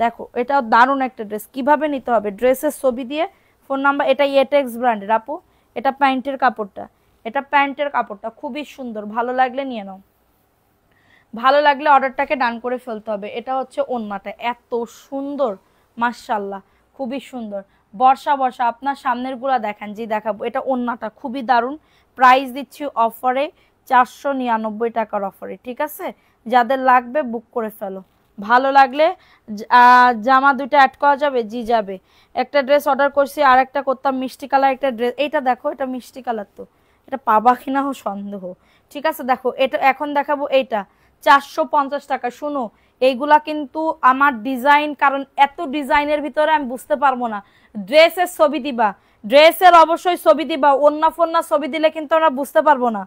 দেখো এটাও দারুণ একটা ড্রেস। কিভাবে নিতে হবে, ড্রেসের ছবি দিয়ে ফোন নাম্বার। এটা এটেক্স ব্র্যান্ডের আপু, এটা প্যান্টের কাপড়টা, এটা প্যান্টের কাপড়টা খুবই সুন্দর, ভালো লাগলে নিয়ে নাও, ভালো লাগলে অর্ডারটাকে ডান করে ফেলতে হবে। এটা হচ্ছে ওন্নাটা, এত সুন্দর মাশাআল্লাহ, খুবই সুন্দর। বর্ষা আপনার সামনের গুলা দেখান, জি দেখাবো। এটা ওন্নাটা খুবই দারুণ, প্রাইস দিচ্ছি অফারে 499 টাকার অফারে, ঠিক আছে? যাদের লাগবে বুক করে ফেলো, ভালো লাগলে জামা 2টা অ্যাড করা যাবে, জি যাবে। একটা ড্রেস অর্ডার করছি, আর একটা করতাম মিষ্টি কালার একটা ড্রেস, এইটা দেখো, এটা মিষ্টি কালার, তো এটা পাবা কিনাও সন্দেহ, ঠিক আছে? দেখো এটা এখন দেখাবো, এইটা 450 টাকা। শুনো, এইগুলা কিন্তু আমার ডিজাইন, কারণ এত ডিজাইনের ভিতরে আমি বুঝতে পারবো না। ড্রেসের ছবি দিবা, ড্রেসের অবশ্যই ছবি দিবা, ওন্না ফোন্না ছবি দিলে কিন্তু আমরা বুঝতে পারবো না,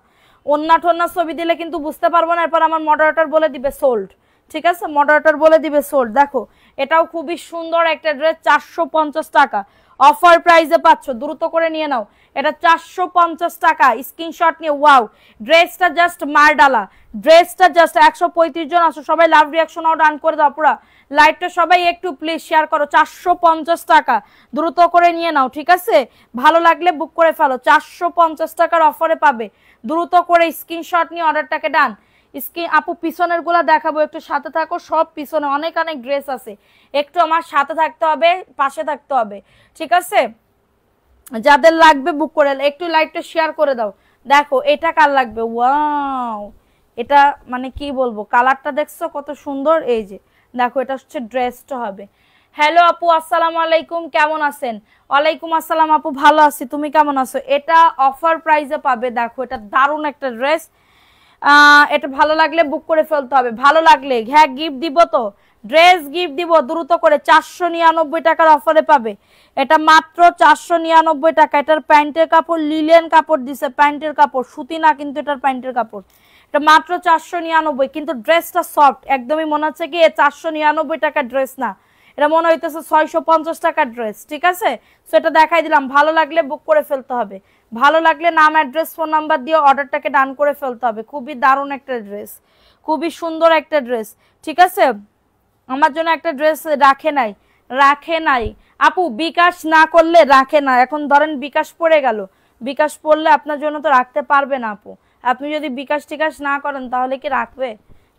ওন্না টোন্না ছবি দিলে কিন্তু বুঝতে পারবো না, এরপর আমার মডারেটর বলে দিবে সোল্ড, ঠিক আছে? মডারেটর বলে দিবে সোল্ড। দেখো এটাও খুবই সুন্দর একটা ড্রেস, 450 টাকা অফার প্রাইসে পাচ্ছ, দ্রুত করে নিয়ে নাও। এটা 450 টাকা, স্ক্রিনশট নিয়ে ওয়াও, ড্রেসটা জাস্ট মারডালা, ড্রেসটা জাস্ট 135 জন আসো, সবাই লাভ রিয়াকশন ডান করে দাও পুরা লাইভটা, সবাই একটু প্লিজ শেয়ার করো। 450 টাকা, দ্রুত করে নিয়ে নাও, ঠিক আছে? ভালো লাগলে বুক করে ফেলো, 450 টাকার অফারে পাবে, দ্রুত করে স্ক্রিনশট নিয়ে অর্ডারটাকে ডান। আপু পিছনের গুলা দেখাবো, একটু সাথে থাকো, সব পিছনে অনেক অনেক ড্রেস আছে, একটু আমার সাথে থাকতে হবে, পাশে থাকতে হবে, ঠিক আছে? যাদের লাগবে বুক করে, একটু লাইভটা শেয়ার করে দাও। দেখো এটা কার লাগবে, ওয়াও, এটা মানে কি বলবো, কালারটা দেখছো কত সুন্দর, এই যে দেখো এটা হচ্ছে ড্রেসটা হবে। হ্যালো আপু, আসসালামু আলাইকুম, কেমন আছেন? ওয়ালাইকুম আসসালাম আপু, ভালো আছি, তুমি কেমন আছো? এটা অফার প্রাইসে পাবে, দেখো এটা দারুণ একটা ড্রেস, এটা ভালো লাগলে বুক করে ফেলতে হবে। ভালো লাগলে হ্যাঁ গিফট দিব, তো ড্রেস গিফট দিব, দ্রুত করে 499 টাকার অফারে পাবে, এটা মাত্র 499 টাকা। এটার প্যান্টের কাপড় লিলেন কাপড় দিছে, প্যান্টের কাপড় সুতি না কিন্তু, এটার প্যান্টের কাপড়, এটা মাত্র 499, কিন্তু ড্রেসটা সফট, একদমই মনে হচ্ছে কি 499 টাকার ড্রেস না, এটা মনে হইতেছে 650 টাকার ড্রেস, ঠিক আছে? সো এটা দেখাই দিলাম, ভালো লাগলে বুক করে ফেলতে হবে, ভালো লাগলে নাম অ্যাড্রেস ফোন নাম্বার দিয়ে অর্ডারটাকে ডান করে ফেলতে হবে। খুবই দারুণ একটা ড্রেস, খুবই সুন্দর একটা ড্রেস, ঠিক আছে? আমার জন্য একটা ড্রেস রাখে নাই আপু, বিকাশ না করলে রাখে না। এখন ধরেন বিকাশ পড়ে গেল, বিকাশ পড়লে আপনার জন্য তো রাখতে পারবে না আপু, আপনি যদি বিকাশ টিকাশ না করেন তাহলে কি রাখবে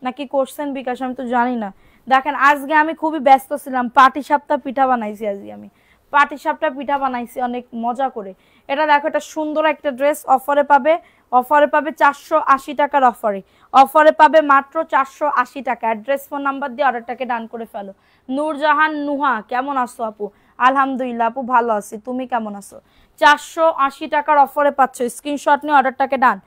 নাকি করছেন বিকাশ, আমি তো জানি না। দেখেন আজকে আমি খুবই ব্যস্ত ছিলাম, পাটিসাপটা পিঠা বানাইছি, আজকে আমি পাটিসাপটা পিঠা বানাইছি অনেক মজা করে। এটা দেখো, এটা সুন্দর একটা ড্রেস, অফারে পাবে, অফারে পাবে 480 টাকার অফারে পাবে মাত্র 480 টাকা। অ্যাড্রেস ফোন নাম্বার দিয়ে অর্ডারটাকে ডান করে ফেলো। নূরজাহান নুহা, কেমন আছো আপু? আলহামদুলিল্লাহ আপু, ভালো আছি, তুমি কেমন আছো? 480 টাকার অফারে পাচ্ছ, স্ক্রিনশট নিয়ে অর্ডারটাকে ডান,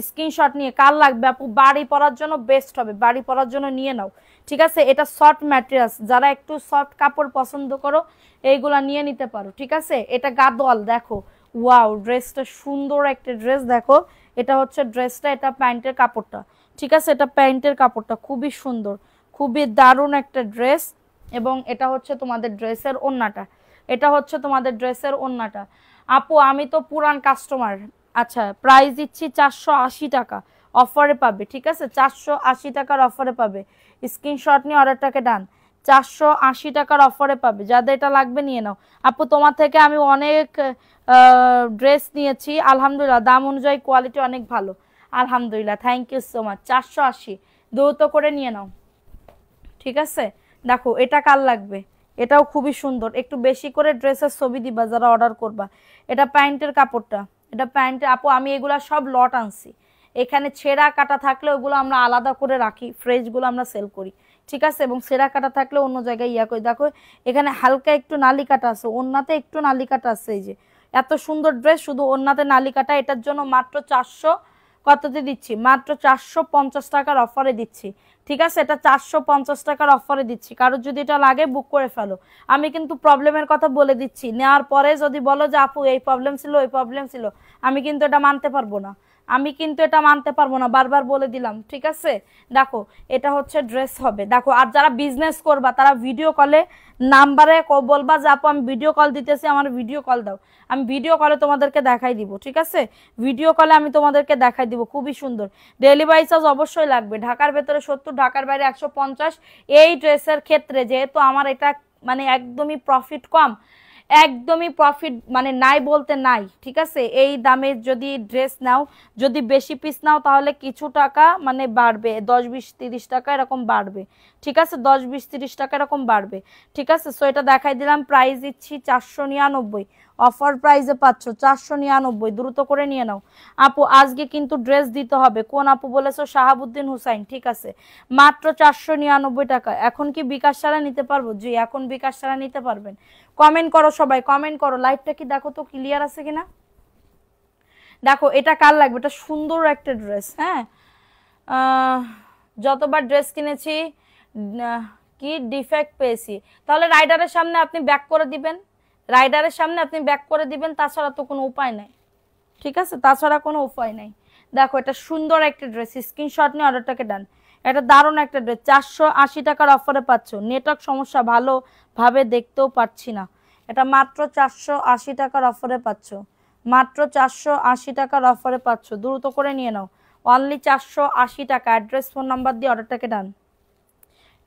স্ক্রিনশট নিয়ে। কার লাগবে আপু? বাড়ি পরার জন্য বেস্ট হবে, বাড়ি পরার জন্য নিয়ে নাও, ঠিক আছে? এটা সফট ম্যাটেরিয়ালস, যারা একটু সফট কাপড় পছন্দ করো এইগুলা নিয়ে নিতে পারো, ঠিক আছে? এটা গাদোয়াল, দেখো ওয়াও, ড্রেসটা সুন্দর একটা ড্রেস, দেখো এটা হচ্ছে ড্রেসটা, এটা প্যান্টের কাপড়টা, ঠিক আছে? এটা প্যান্টের কাপড়টা খুবই সুন্দর, খুবই দারুণ একটা ড্রেস, এবং এটা হচ্ছে তোমাদের ড্রেসের ওড়নাটা, এটা হচ্ছে তোমাদের ড্রেসের ওড়নাটা। আপু আমি তো পুরান কাস্টমার। আচ্ছা প্রাইস দিচ্ছি 480 টাকা, অফারে পাবে, ঠিক আছে? 480 টাকার অফারে পাবে। স্ক্রিনশট নিয়ে অর্ডারটাকে ডান। 480 টাকার অফারে পাবে, যাদের এটা লাগবে নিয়ে নাও। আপু তোমার থেকে আমি অনেক ড্রেস নিয়েছি, আলহামদুলিল্লাহ দাম অনুযায়ী কোয়ালিটি অনেক ভালো, আলহামদুলিল্লাহ, থ্যাংক ইউ সো মাচ। 480 দ্রুত করে নিয়ে নাও, ঠিক আছে? দেখো এটা কার লাগবে, এটাও খুবই সুন্দর, একটু বেশি করে ড্রেসের ছবি দিবা যারা অর্ডার করবা। এটা প্যান্টের কাপড়টা, এটা প্যান্টের। আপু আমি এগুলা সব লট আনছি, এখানে ছেঁড়া কাটা থাকলে ওগুলো আমরা আলাদা করে রাখি, ফ্রেশগুলো আমরা সেল করি, ঠিক আছে? এবং ছেঁড়া কাটা থাকলে অন্য জায়গায় ইয়া করি। দেখো এখানে হালকা একটু নালি কাটা আছে, ওন্নাতে একটু নালি কাটা আছে। এই যে এত সুন্দর ড্রেস, শুধু ওন্নাতে নালি কাটা, এটার জন্য মাত্র 400 কততে দিচ্ছি, মাত্র 450 টাকার অফারে দিচ্ছি, ঠিক আছে? এটা 450 টাকার অফারে দিচ্ছি, কারোর যদি এটা লাগে বুক করে ফেলো। আমি কিন্তু প্রবলেমের কথা বলে দিচ্ছি, নেওয়ার পরে যদি বলো যে আপু এই প্রবলেম ছিল ওই প্রবলেম ছিল, আমি কিন্তু এটা মানতে পারবো না, আমি কিন্তু এটা মানতে পারবো না, বারবার বলে দিলাম, ঠিক আছে? দেখো এটা হচ্ছে ড্রেস হবে। দেখো আর যারা বিজনেস করবা তারা ভিডিও কলে নাম্বারে বলবা যে আপু আমি ভিডিও কল দিতেছি, আমার ভিডিও কল দাও, আমি ভিডিও কলে তোমাদেরকে দেখাই দিব, ঠিক আছে? ভিডিও কলে আমি তোমাদেরকে দেখাই দিব, খুবই সুন্দর। ডেলিভারি চার্জ অবশ্যই লাগবে, ঢাকার ভেতরে 70, ঢাকার বাইরে 150। এই ড্রেসের ক্ষেত্রে যেহেতু আমার এটা মানে একদমই প্রফিট কম, একদমই প্রফিট মানে নাই বলতে নাই, ঠিক আছে? এই দামে যদি ড্রেস নাও, যদি বেশি পিস নাও, তাহলে কিছু টাকা মানে বাড়বে, 10, 20, 30 টাকা এরকম বাড়বে, ঠিক আছে? 10, 20, 30 টাকা এরকম বাড়বে, ঠিক আছে? সো এটা দেখাই দিলাম, প্রাইস দিচ্ছি 499, অফার প্রাইসে পাচ্ছ 499, দ্রুত করে নিয়ে নাও। আপু আজকে কিন্তু ড্রেস দিতে হবে, কোন আপু বলেছো? শাহাবুদ্দিন হুসাইন, ঠিক আছে? মাত্র 499 টাকা। এখন কি বিকাশ ছাড়া নিতে পারবো? জি এখন বিকাশ ছাড়া নিতে পারবেন। কমেন্ট করো সবাই, কমেন্ট করো, লাইভটা কি দেখো তো ক্লিয়ার আছে কিনা। দেখো এটা কার লাগবে, এটা সুন্দর একটা ড্রেস, হ্যাঁ? যতবার ড্রেস কিনেছি কি ডিফেক্ট পেয়েছি, তাহলে রাইডারের সামনে আপনি ব্যাক করে দিবেন, রাইডারের সামনে আপনি ব্যাক করে দিবেন, তাছাড়া তো কোনো উপায় নাই, ঠিক আছে? তাছাড়া কোনো উপায় নাই। দেখো এটা সুন্দর একটা ড্রেস, স্ক্রিনশট নিয়ে অর্ডারটাকে ডান। এটা দারুণ একটা ড্রেস, 480 টাকার অফারে পাচ্ছ। নেটওয়ার্ক সমস্যা, ভালোভাবে দেখতেও পাচ্ছি না। এটা মাত্র 480 টাকার অফারে পাচ্ছ, মাত্র 480 টাকার অফারে পাচ্ছ, দ্রুত করে নিয়ে নাও, অনলি 480 টাকা। অ্যাড্রেস ফোন নাম্বার দিয়ে অর্ডারটাকে ডান,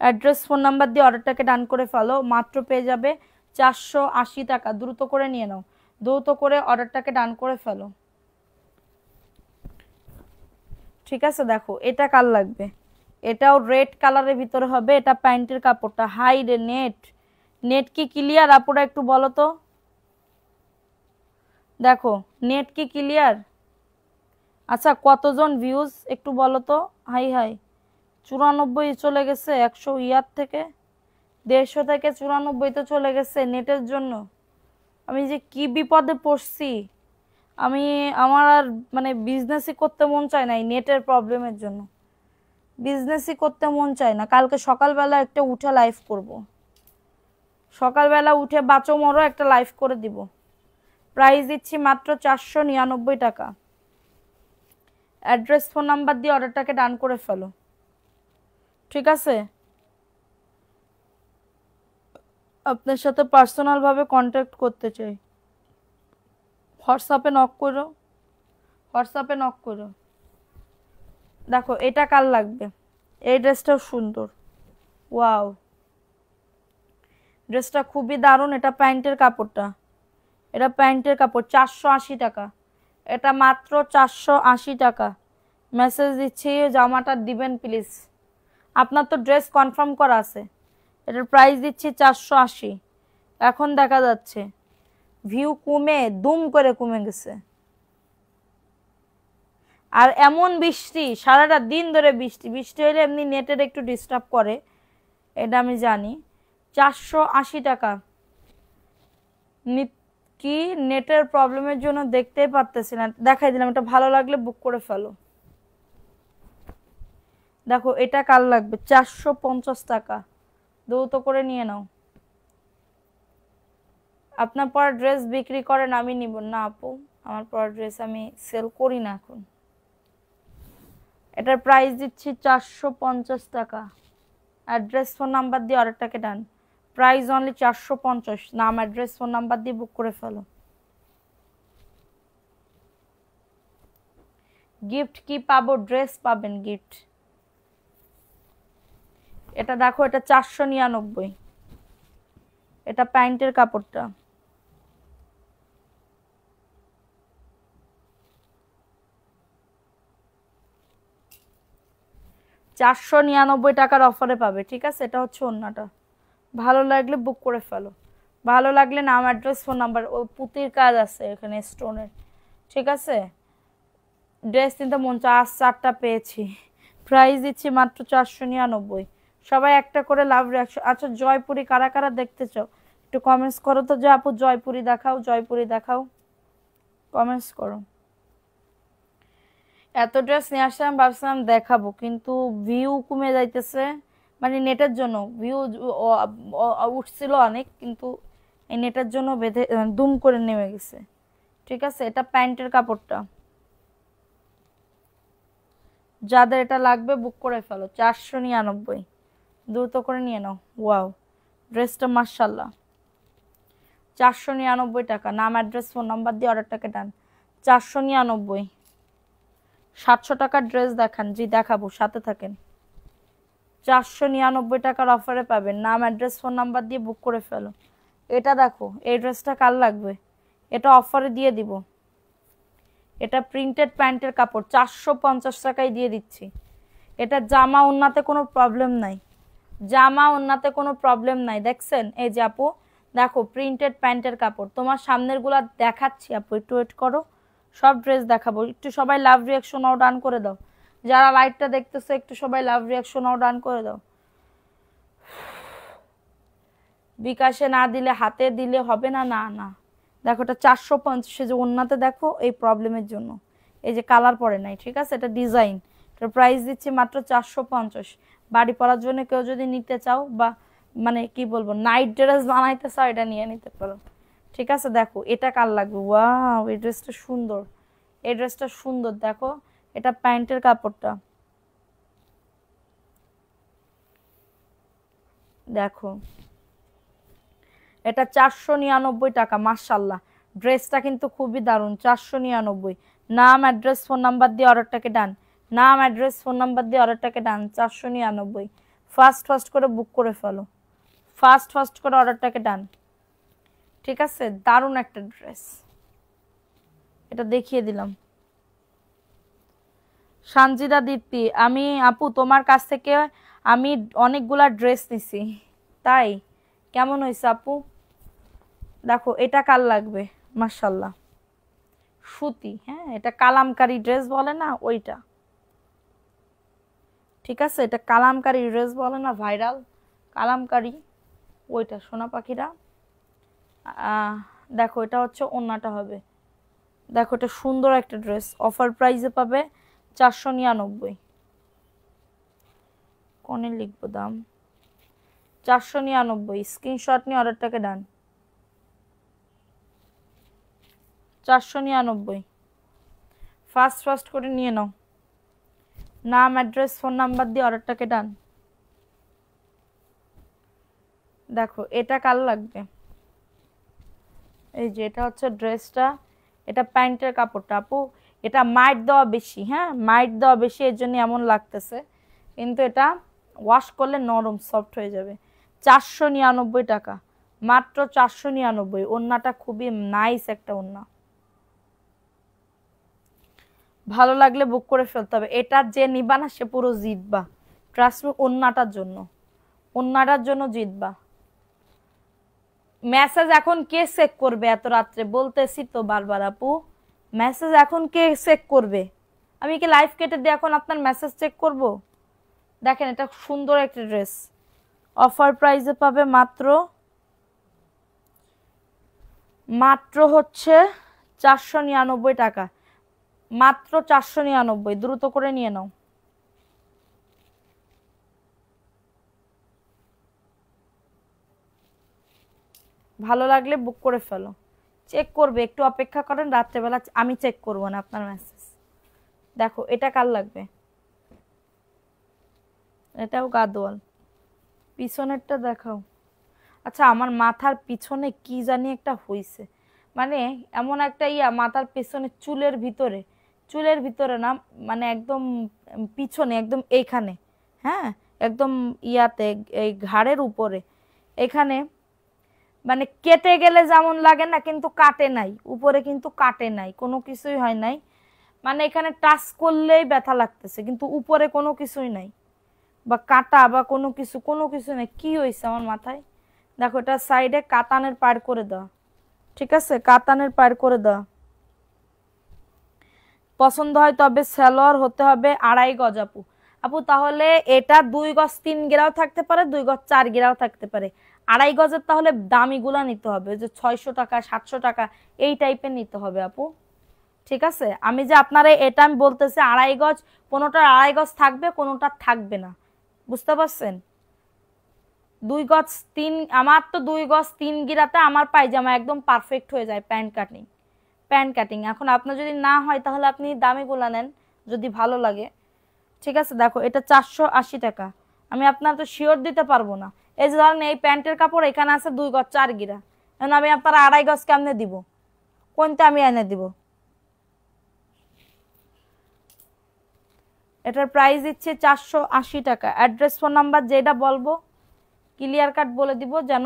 অ্যাড্রেস ফোন নাম্বার দিয়ে অর্ডারটাকে ডান করে ফেলো, মাত্র পেয়ে যাবে 480 টাকা, দ্রুত করে নিয়ে নাও, দ্রুত করে অর্ডারটাকে ডান করে ফেলো, ঠিক আছে? দেখো এটা কার লাগবে, এটাও রেড কালারের ভিতরে হবে, এটা প্যান্টের কাপড়টা। হাই রে নেট, নেট কি ক্লিয়ার আপুরা একটু বলো তো? দেখো নেট কি ক্লিয়ার? আচ্ছা কতজন ভিউজ একটু বলো তো? হাই হাই 94 চলে গেছে, 100 ইয়ার থেকে 150 থেকে 94 তো চলে গেছে নেটের জন্য। আমি যে কি বিপদে পড়ছি, আমি আমার আর মানে বিজনেসই করতে মন চায় না এই নেটের প্রবলেমের জন্য, বিজনেসই করতে মন চায় না। কালকে সকালবেলা একটা উঠে লাইভ করব, সকালবেলা উঠে বাঁচো মরো একটা লাইভ করে দিব। প্রাইস দিচ্ছি মাত্র 499 টাকা। অ্যাড্রেস ফোন নাম্বার দিয়ে অর্ডারটাকে ডান করে ফেলো, ঠিক আছে? আপনার সাথে পার্সোনাল ভাবে কন্ট্যাক্ট করতে চাই, হোয়াটসঅ্যাপে নক করো, হোয়াটসঅ্যাপে নক করো। দেখো এটা কার লাগবে, এই ড্রেসটাও সুন্দর, ওয়াও ড্রেসটা খুবই দারুণ। এটা প্যান্টের কাপড়টা, এটা প্যান্টের কাপড়, 480 টাকা, এটা মাত্র 480 টাকা। মেসেজ দিচ্ছি জামাটা দিবেন প্লিজ, আপনার তো ড্রেস কনফার্ম করা আছে। এটার প্রাইস দিচ্ছি 480, এখন দেখা যাচ্ছে ভিউ কমে দুম করে কমে গেছে। আর এমন বৃষ্টি, সারাটা দিন ধরে বৃষ্টি, বৃষ্টি হলে এমনি নেটের একটু ডিস্টার্ব করে, এটা আমি জানি। 480 টাকা, কি নেটের প্রবলেমের জন্য দেখতেই পারতেছি না, দেখাই দিলাম। এটা ভালো লাগলে বুক করে ফেলো। দেখো এটা কার লাগবে, 450 টাকা, দ্রুত করে নিয়ে নাও। আপনার পর ড্রেস বিক্রি করেন, আমি নিব না আপু, আমার পর ড্রেস আমি সেল করি না এখন। এটার প্রাইস দিচ্ছি 450 টাকা। অ্যাড্রেস ফোন নাম্বার দিয়ে অর্ডারটাকে ডান, প্রাইস অনলি 450। নাম অ্যাড্রেস ফোন নাম্বার দিয়ে বুক করে ফেলো। গিফট কি পাবো? ড্রেস পাবেন গিফট। এটা দেখো, এটা 499। এটা প্যান্টের কাপড়টা। টাকার অফারে পাবে, ঠিক আছে? এটা হচ্ছে ওন্নাটা। ভালো লাগলে বুক করে ফেলো। ভালো লাগলে নাম অ্যাড্রেস ফোন নাম্বার। ও পুতির কাজ আছে এখানে স্টোনের, ঠিক আছে? ড্রেস নিতে মন চা, আজ 4টা পেয়েছি। প্রাইস দিচ্ছি মাত্র 499। সবাই একটা করে লাভ রিঅ্যাকশন। আচ্ছা, জয়পুরি কারা কারা দেখতে চাও একটু কমেন্টস করো তো, যে আপু জয়পুরি দেখাও, জয়পুরি দেখাও, কমেন্টস করো। এত ড্রেস নিয়ে আসলাম, ভাবছিলাম দেখাবো, কিন্তু ভিউ কমে যাইতেছে, মানে নেটের জন্য ভিউ উঠছিল অনেক, কিন্তু এই নেটের জন্য বেঁধে দুম করে নেমে গেছে, ঠিক আছে? এটা প্যান্টের কাপড়টা। যাদের এটা লাগবে বুক করে ফেলো। 499, দ্রুত করে নিয়ে নাও। ওয়াও, ড্রেসটা মাশাআল্লাহ। 499 টাকা। নাম অ্যাড্রেস ফোন নাম্বার দিয়ে অর্ডারটাকে ডান। 499। 700 টাকার ড্রেস দেখান। জি দেখাবো, সাথে থাকেন। 499 টাকার অফারে পাবেন। নাম অ্যাড্রেস ফোন নাম্বার দিয়ে বুক করে ফেলো। এটা দেখো, এই ড্রেসটা কার লাগবে? এটা অফারে দিয়ে দিব। এটা প্রিন্টেড প্যান্টের কাপড়, 450 টাকায় দিয়ে দিচ্ছি। এটা জামা ওন্নাতে কোনো প্রবলেম নাই, জামা ওন্নাতে কোনো প্রবলেম নাই। দেখছেন? এই যে আপু দেখো, প্রিন্টেড প্যান্টের কাপড়। তোমার সামনের গুলা দেখাচ্ছি আপু, একটু ওয়েট করো, সব ড্রেস দেখাবো। একটু সবাই লাভ রিয়াকশন আও ডান করে দাও। যারা লাইভটা দেখতেছে একটু সবাই লাভ রিয়াকশন আও ডান করে দাও। বিকাশে না দিলে হাতে দিলে হবে না। না না, দেখো এটা 450। যে ওন্নাতে দেখো এই প্রবলেমের জন্য এই যে কালার পরে নাই, ঠিক আছে? এটা ডিজাইন। এটার প্রাইস দিচ্ছি মাত্র 450। বাড়ি পরার জন্য কেউ যদি নিতে চাও, বা মানে কি বলবো, নাইট ড্রেস বানাইতে চাও, এটা নিয়ে নিতে পারো, ঠিক আছে? দেখো এটা কার লাগবে? ওয়াও, এই ড্রেসটা সুন্দর, এই ড্রেসটা সুন্দর। দেখো, এটা প্যান্টের কাপড়টা, দেখো এটা 499 টাকা। মাশাআল্লাহ, ড্রেসটা কিন্তু খুবই দারুণ। 499। নাম অ্যাড্রেস ফোন নাম্বার দিয়ে অর্ডারটাকে ডান। নাম অ্যাড্রেস ফোন নাম্বার দিয়ে অর্ডারটাকে ডান। 499। ফাস্ট ফাস্ট করে বুক করে ফেলো, ফাস্ট ফাস্ট করে অর্ডারটাকে ডান, ঠিক আছে? দারুণ একটা ড্রেস, এটা দেখিয়ে দিলাম। সানজিদা দীপ্তি, আমি আপু তোমার কাছ থেকে আমি অনেকগুলা ড্রেস নিছি, তাই কেমন হয়েছে আপু? দেখো এটা কার লাগবে? মাশাআল্লাহ, সুতি, হ্যাঁ, এটা কালামকারী ড্রেস বলে না ওইটা, ঠিক আছে? এটা কালামকারী ড্রেস বলে না, ভাইরাল কালামকারী, ওইটা সোনা পাখিরা। দেখো এটা হচ্ছে ওন্নাটা হবে। দেখো এটা সুন্দর একটা ড্রেস, অফার প্রাইসে পাবে 499। কোনে লিখবো দাম? 499। স্ক্রিনশট নিয়ে অর্ডারটাকে ডান। 499। ফাস্ট ফাস্ট করে নিয়ে নাও। নাম অ্যাড্রেস ফোন নাম্বার দিয়ে অর্ডারটাকে ডান। দেখো এটা কার লাগবে? এই যে এটা হচ্ছে ড্রেসটা, এটা প্যান্টের কাপড়টা আপু। এটা মাইট দেওয়া বেশি, হ্যাঁ, মাইট দেওয়া বেশি, এর জন্য এমন লাগতেছে, কিন্তু এটা ওয়াশ করলে নরম সফট হয়ে যাবে। 499 টাকা, মাত্র 499। ওন্নাটা খুবই নাইস একটা ওন্না। ভালো লাগলে বুক করে ফেলতে হবে। এটা যে নিবা না সে পুরো জিতবা, ট্রাস্ট মি। ওন্নাটার জন্য, ওন্নাটার জন্য জিতবা। মেসেজ এখন কে চেক করবে এত রাত্রে? বলতেছি তো বারবার আপু, মেসেজ এখন কে চেক করবে? আমি কি লাইভ কেটে দিয়ে এখন আপনার মেসেজ চেক করব? দেখেন এটা সুন্দর একটা ড্রেস, অফার প্রাইসে পাবে মাত্র মাত্র হচ্ছে 499 টাকা, মাত্র 499। দ্রুত করে নিয়ে নাও। ভালো লাগলে বুক করে ফেলো। চেক করবে, একটু অপেক্ষা করেন, রাত্রেবেলা আমি চেক করবো না আপনার মেসেজ। দেখো এটা কার লাগবে? এটাও গাদোয়াল, পিছনেরটা দেখাও। আচ্ছা আমার মাথার পিছনে কি জানি একটা হইছে, মানে এমন একটা মাথার পেছনে চুলের ভিতরে না, মানে একদম পিছনে একদম এইখানে, হ্যাঁ একদম ইয়াতে, এই ঘাড়ের উপরে এখানে, মানে কেটে গেলে যেমন লাগে না, কিন্তু কাটে নাই উপরে, কিন্তু কাটে নাই, কোনো কিছুই হয় নাই, মানে এখানে টাচ করলেই ব্যথা লাগতেছে, কিন্তু উপরে কোনো কিছুই নাই, বা কাটা বা কোনো কিছু নেই। কি হয়েছে আমার মাথায়? দেখো এটা সাইডে কাতানের পার করে দাও, ঠিক আছে, কাতানের পার করে দাও। পছন্দ হয় তবে সালোয়ার হতে হবে 2.5 গজ আপু। আপু তাহলে এটা 2 গজ 3 গিরাও থাকতে পারে, 2 গজ 4 গিরাও থাকতে পারে। 2.5 গজের তাহলে দামি গুলা নিতে হবে, যে 600 টাকা 700 টাকা এই টাইপের নিতে হবে আপু। ঠিক আছে, আমি যে আপনারা এটা আমি বলতেছি 2.5 গজ, কোনোটার 2.5 গজ থাকবে, কোনোটার থাকবে না, বুঝতে পারছেন? 2 গজ 3, আমার তো 2 গজ 3 গিরাতে আমার পায়জামা একদম পারফেক্ট হয়ে যায়। প্যান্ট কাটিং এখন আপনার যদি না হয় তাহলে আপনি দামি গুলা নেন, যদি ভালো লাগে। ঠিক আছে, দেখো এটা 480 টাকা, আমি আপনার তো শিওর দিতে পারবো না। এই যে ধরেন এই প্যান্টের কাপড় এখানে আছে 2 গজ 4 গিরা, এখন আমি আপনার 2.5 গজ কেমনে দিব? কোনটা আমি এনে দিব? এটার প্রাইস দিচ্ছে 480 টাকা। অ্যাড্রেস ফোন নাম্বার যেটা বলবো ক্লিয়ার কাট বলে দিব, যেন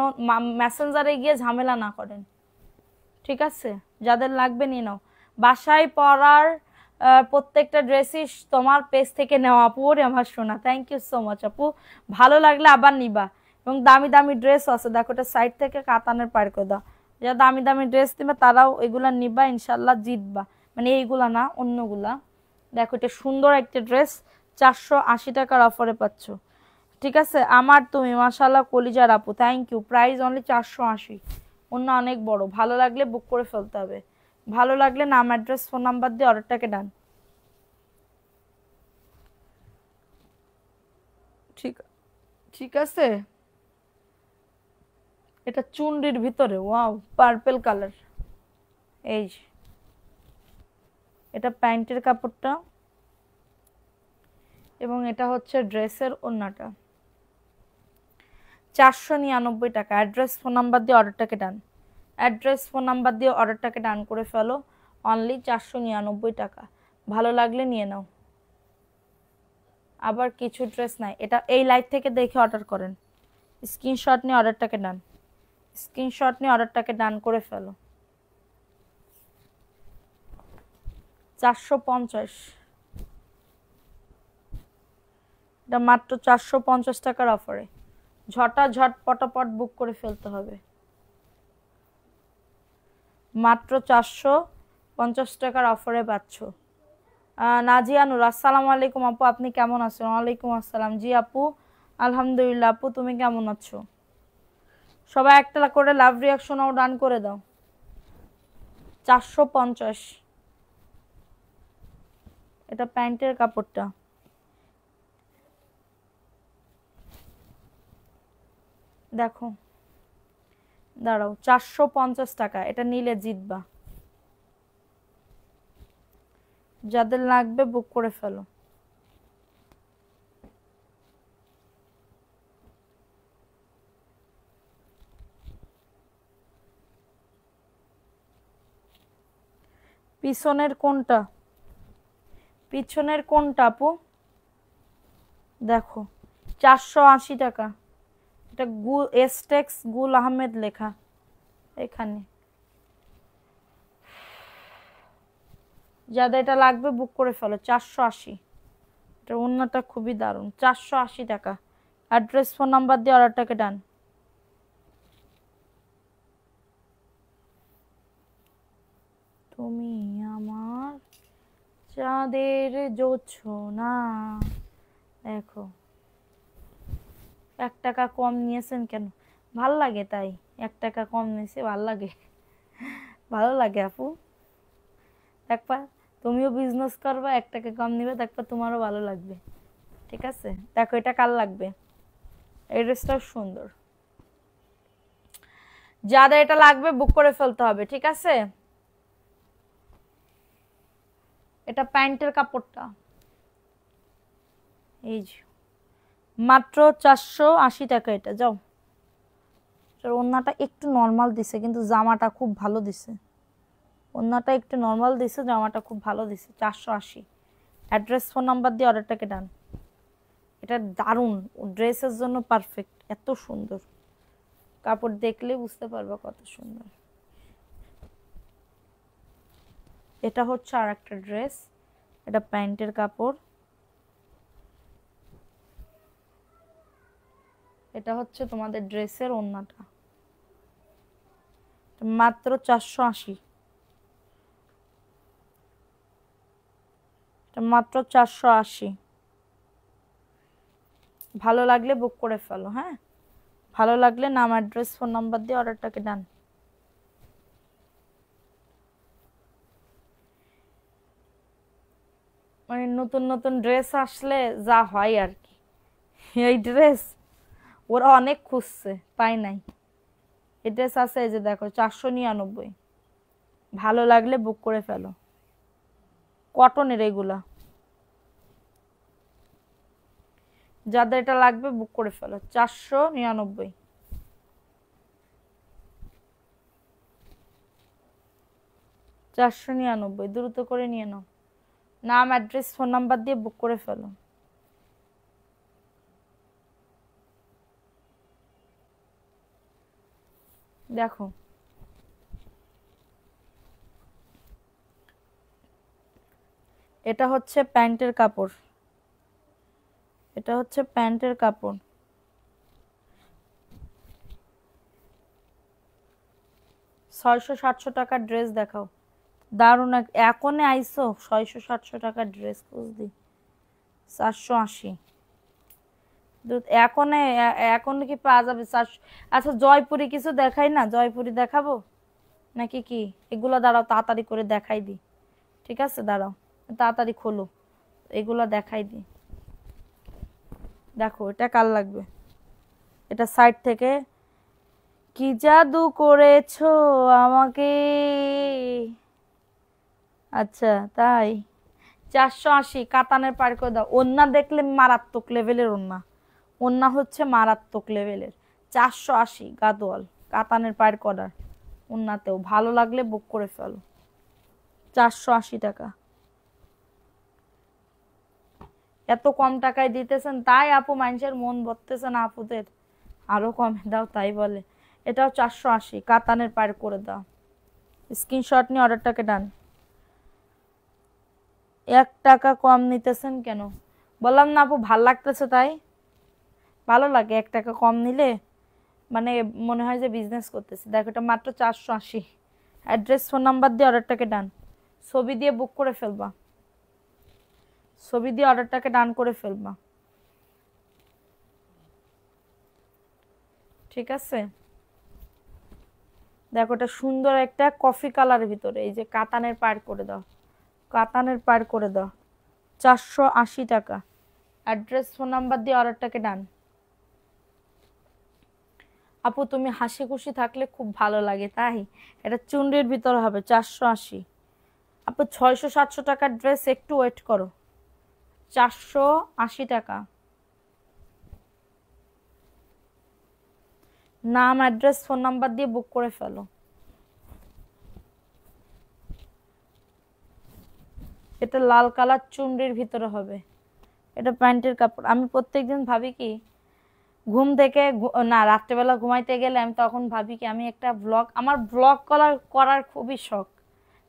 মেসেঞ্জারে গিয়ে ঝামেলা না করেন। ঠিক আছে, যাদের লাগবে নিয়ে নাও। বাসায় পরার প্রত্যেকটা ড্রেসই তোমার পেজ থেকে নেওয়া আপু। ওরে আমার সোনা, থ্যাংক ইউ সো মাচ আপু, ভালো লাগলে আবার নিবা। এবং দামি দামি ড্রেস আছে, দেখো এটা সাইড থেকে কাতানের পার করে দাও। যারা দামি দামি ড্রেস নিবে তারাও এগুলা নিবা, ইনশাল্লাহ জিতবা, মানে এইগুলা না অন্যগুলা। দেখো এটা সুন্দর একটা ড্রেস, 480 টাকার অফারে পাচ্ছ। ঠিক আছে, আমার তুমি মাশাআল্লাহ কলিজার আপু, থ্যাংক ইউ। প্রাইস অনলি 480, অন্য অনেক বড়। ভালো লাগলে বুক করে ফেলতে হবে, ভালো লাগলে নাম অ্যাড্রেস ফোন নাম্বার দিয়ে অর্ডারটাকে ডান। ঠিক ঠিক আছে, এটা চুনরির ভিতরে, ওয়াও পার্পল কালার। এই যে, এটা প্যান্টের কাপড়টা, এবং এটা হচ্ছে ড্রেসের ওড়নাটা। 499 টাকা। অ্যাড্রেস ফোন নাম্বার দিয়ে অর্ডারটাকে ডান, অ্যাড্রেস ফোন নাম্বার দিয়ে অর্ডারটাকে ডান করে ফেলো। অনলি 499 টাকা, ভালো লাগলে নিয়ে নাও। আবার কিছু ড্রেস নাই, এটা এই লাইট থেকে দেখে অর্ডার করেন। স্ক্রিনশট নিয়ে অর্ডারটাকে ডান, স্ক্রিনশট নিয়ে অর্ডারটাকে ডান করে ফেলো। 450, এটা মাত্র 450 টাকার অফারে। ঝট পটাপট বুক করে ফেলতে হবে। মাত্র 450 টাকার অফারে পাচ্ছ। নাজিয়া নূর, আসসালামু আলাইকুম আপু, আপনি কেমন আছেন? ওয়ালাইকুম আসসালাম। জি আপু আলহামদুলিল্লাহ। আপু তুমি কেমন আছো? সবাই একটা করে লাভ রিয়াকশনও ডান করে দাও। 450, এটা প্যান্টের কাপড়টা। দেখো দাঁড়াও, 450 টাকা, এটা নিলে জিতবা। যাদের লাগবে বুক করে ফেলো। পিছনের কোনটা? পিছনের কোনটা আপু? দেখো 480 টাকা, এটা এস্টেক্স গুল আহমেদ লেখা এখানে। যাদের এটা লাগবে বুক করে ফেলো। 480, এটা ওড়নাটা খুবই দারুণ। 480 টাকা। অ্যাড্রেস ফোন নাম্বার দিয়ে অর্ডারটাকে ডান। তুমি আমার চাঁদের জোছনা। দেখো 1 টাকা কম নিয়েছেন কেন? ভাল লাগে তাই, 1 টাকা কম নিয়েছে, ভাল লাগে, ভালো লাগে আপু। দেখবা তুমিও বিজনেস করবা, 1 টাকা কম নিবে, দেখবা তোমারও ভালো লাগবে। ঠিক আছে, দেখো এটা কার লাগবে? এই ড্রেসটাও সুন্দর। যাদের এটা লাগবে বুক করে ফেলতে হবে। ঠিক আছে, এটা প্যান্টের কাপড়টা। এই যে মাত্র 480 টাকা, এটা যাও। এটার ওড়নাটা একটু নর্মাল দিছে কিন্তু জামাটা খুব ভালো দিছে। ওড়নাটা একটু নর্মাল দিছে, জামাটা খুব ভালো দিছে। 480। অ্যাড্রেস ফোন নাম্বার দিয়ে অর্ডারটাকে ডান। এটা দারুণ, ড্রেসের জন্য পারফেক্ট। এত সুন্দর কাপড়, দেখলে বুঝতে পারবে কত সুন্দর। এটা হচ্ছে আর একটা ড্রেস, এটা প্যান্টের কাপড়। এটা হচ্ছে তোমাদের ড্রেসের ওড়নাটা, মাত্র 480। এটা মাত্র 480। ভালো লাগলে বুক করে ফেলো। হ্যাঁ, ভালো লাগলে নাম, অ্যাড্রেস, ফোন নাম্বার দিয়ে অর্ডারটাকে ডান। মানে নতুন নতুন ড্রেস আসলে যা হয় আর কি, এই ড্রেস ওরা অনেক খুঁজছে, পাই নাই। এই ড্রেস আছে, এই যে দেখো 499। ভালো লাগলে বুক করে ফেলো। কটনের এগুলা, যাদের এটা লাগবে বুক করে ফেলো। 499। 499, দ্রুত করে নিয়ে নাও। নাম, অ্যাড্রেস, ফোন নাম্বার দিয়ে বুক করে ফেলো। দেখো এটা হচ্ছে প্যান্টের কাপড়, এটা হচ্ছে প্যান্টের কাপড়। 600-700 টাকার ড্রেস দেখাও। দারুণ, এখনে আইসো 600-700 টাকার ড্রেস বুঝলি। 480। এখন এখন কি পাওয়া যাবে 400? আচ্ছা জয়পুরি কিছু দেখাই না, জয়পুরি দেখাবো নাকি কি? এগুলো দাঁড়াও তাড়াতাড়ি করে দেখাই দি। ঠিক আছে দাঁড়াও, তাড়াতাড়ি খোলো, এগুলো দেখাই দি। দেখো এটা কার লাগবে, এটা সাইড থেকে। কি জাদু করেছো আমাকে। আচ্ছা তাই। 480, কাতানের পার করে দাও। ওন্না দেখলে মারাত্মক লেভেলের ওন্না, ওন্না হচ্ছে মারাত্মক লেভেলের। 480 গাদোয়াল, কাতানের পায়ের কর্ডার। ওন্নাতেও ভালো লাগলে বুক করে ফেলো। 480 টাকা। এত কম টাকায় দিতেছেন, তাই আপু মানুষের মন বলতেছে না আপুদের আরো কমে দাও, তাই বলে। এটাও 480, কাতানের পায়ের করে দাও। স্ক্রিনশট নিয়ে অর্ডারটাকে ডান। 1 টাকা কম নিতেছেন কেন? বললাম না আপু, ভাল লাগতেছে তাই। ভালো লাগে 1 টাকা কম নিলে, মানে মনে হয় যে বিজনেস করতেছি। দেখো এটা মাত্র 480। অ্যাড্রেস, ফোন নাম্বার দিয়ে অর্ডারটাকে ডান। ছবি দিয়ে বুক করে ফেলবা, ছবি দিয়ে অর্ডারটাকে ডান করে ফেলবা। ঠিক আছে, দেখো এটা সুন্দর একটা কফি কালারের ভিতরে, এই যে কাতানের পার করে দাও, কাতানের পার করে দাও। 480 টাকা। অ্যাড্রেস, ফোন নাম্বার দিয়ে অর্ডারটাকে ডান। আপু তুমি হাসি খুশি থাকলে খুব ভালো লাগে তাই। এটা চুন্ডির ভিতর হবে, 480। আপু 600-700 টাকার ড্রেস, একটু ওয়েট করো। 480 টাকা। নাম, অ্যাড্রেস, ফোন নাম্বার দিয়ে বুক করে ফেলো। এটা লাল কালার চুন্ডির ভিতরে হবে, এটা প্যান্টের কাপড়। আমি প্রত্যেকদিন ভাবি কি, ঘুম থেকে না রাত্রেবেলা ঘুমাইতে গেলে আমি তখন ভাবি কি আমি একটা ব্লগ, আমার ব্লগ করার খুবই শখ।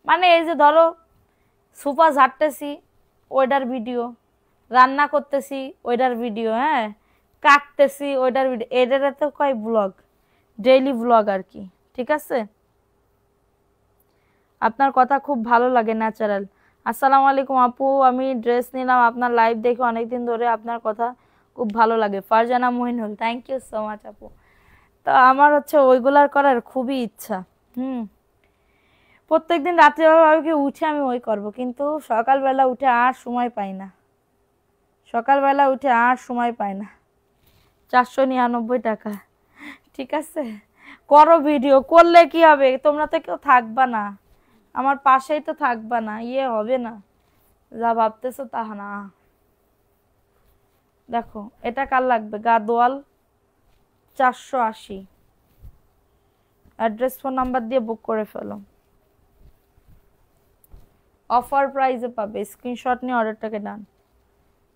মানে এই যে ধরো সোফা ঝাড়তেছি, ওইটার ভিডিও, রান্না করতেছি ওইটার ভিডিও, হ্যাঁ কাটতেছি ওইটার ভিডিও, এদের তো কয় ব্লগ, ডেইলি ব্লগ আর কি। ঠিক আছে, আপনার কথা খুব ভালো লাগে, ন্যাচারাল। আসসালামু আলাইকুম আপু, আমি ড্রেস নিলাম আপনার লাইভ দেখে অনেকদিন ধরে, আপনার কথা খুব ভালো লাগে। Farzana Mohinul, thank you so much আপু। তো আমার হচ্ছে ওইগুলার করার খুবই ইচ্ছা। প্রত্যেকদিন রাত্রিবেলা ভাবি কি উঠে আমি ওই করব, কিন্তু সকালবেলা উঠে আর সময় পাই না, সকালবেলা উঠে আর সময় পাই না। 499 টাকা। ঠিক আছে, করো, ভিডিও করলে কি হবে, তোমরা তো কেউ থাকবা না, আমার পাশেই তো থাকবা না, ইয়ে হবে না, যা ভাবতেছো তা না। দেখো এটা কার লাগবে, গাদোয়াল, 480। অ্যাড্রেস ফোন নাম্বার দিয়ে বুক করে ফেলো। অফার প্রাইসে পাবে। স্ক্রিনশট নিয়ে অর্ডারটাকে ডান,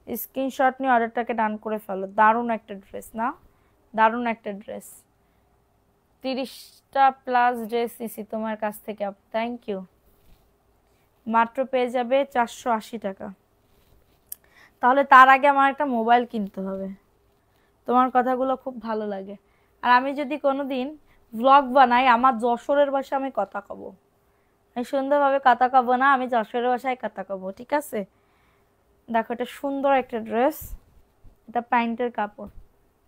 স্ক্রিনশট নিয়ে অর্ডারটাকে ডান করে ফেলো। দারুণ একটা ড্রেস না, দারুণ একটা ড্রেস। 30টা প্লাস ড্রেস নিছি তোমার কাছ থেকে। Thank you. মাত্র পেয়ে যাবে 480 টাকা। তাহলে তার আগে আমার একটা মোবাইল কিনতে হবে। তোমার কথাগুলো খুব ভালো লাগে। আর আমি যদি কোনোদিন ব্লগ বানাই, আমার যশোরের ভাষায় আমি কথা কব। আমি সুন্দরভাবে কথা কব না, আমি যশোরের ভাষায় কথা কব, ঠিক আছে? দেখো এটা সুন্দর একটা ড্রেস, এটা প্যান্টের কাপড়।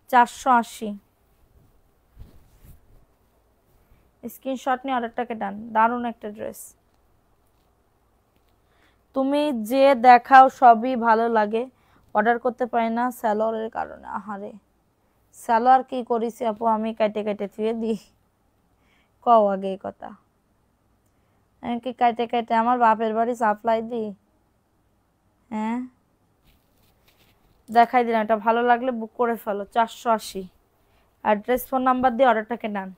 480। স্ক্রিনশট নিয়ে অর্ডারটাকে ডান। দারুণ একটা ড্রেস। তুমি যে দেখাও সবই ভালো লাগে, অর্ডার করতে পারি না স্যালোয়ারের কারণে। আহারে, স্যালোয়ার কি করিস আপু, আমি কাটে কাটে থুয়ে দিই? কও আগে এই কথা। আমি কি কাটে কাটে আমার বাপের বাড়ি সাপ্লাই দিই? হ্যাঁ, দেখাই দিলাম। এটা ভালো লাগলে বুক করে ফেলো। 480। অ্যাড্রেস ফোন নাম্বার দিয়ে অর্ডারটাকে নেন,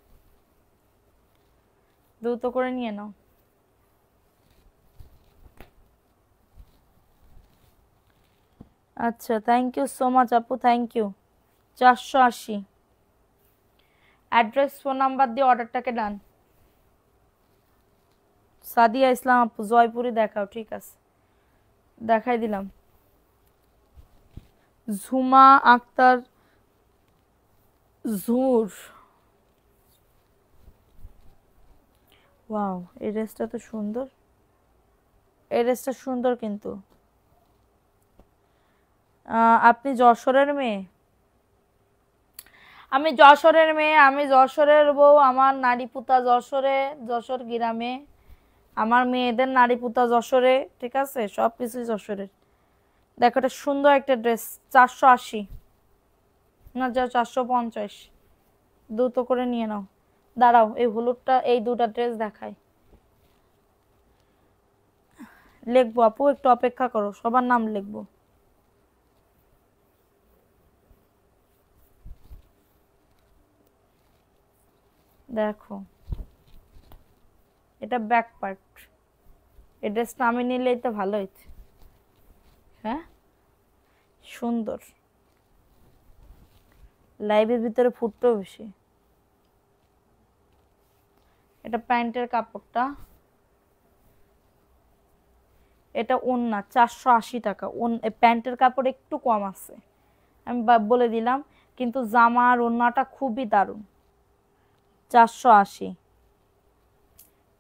দ্রুত করে নিয়ে নাও। আচ্ছা, থ্যাংক ইউ সো মাচ আপু, thank you. 480। Address phone number দিয়ে অর্ডারটাকে ডান। সাদিয়া ইসলাম আপু, জয়পুরি দেখাও, ঠিক আছে দেখাই দিলাম। ঝুমা আক্তার ঝুর, ওয়াও, এই ড্রেসটা তো সুন্দর। এই ড্রেসটা সুন্দর কিন্তু। আপনি যশোরের মেয়ে? আমি যশোরের মেয়ে, আমি যশোরের বউ। আমার নারী পুতা যশোরে, যশোর গ্রামে। আমার মেয়েদের নারী পুতা যশোরে, ঠিক আছে? সব কিছুই যশোরের। দেখো এটা সুন্দর একটা ড্রেস। 480 না, যা 450। দ্রুত করে নিয়ে নাও। দাঁড়াও, এই হলুদটা, এই দুটা ড্রেস দেখাই। লিখবো আপু, একটু অপেক্ষা করো, সবার নাম লিখবো। দেখো এটা ব্যাক পার্ট। এই ড্রেসটা আমি নিলেই তো ভালো হইছে। হ্যাঁ, সুন্দর। লাইভের ভিতরে ফুটতেও বেশি। এটা প্যান্টের কাপড়টা, এটা ওন্না। 480 টাকা। প্যান্টের কাপড় একটু কম আছে, আমি বলে দিলাম, কিন্তু জামা আর ওন্নাটা খুবই দারুণ। 480,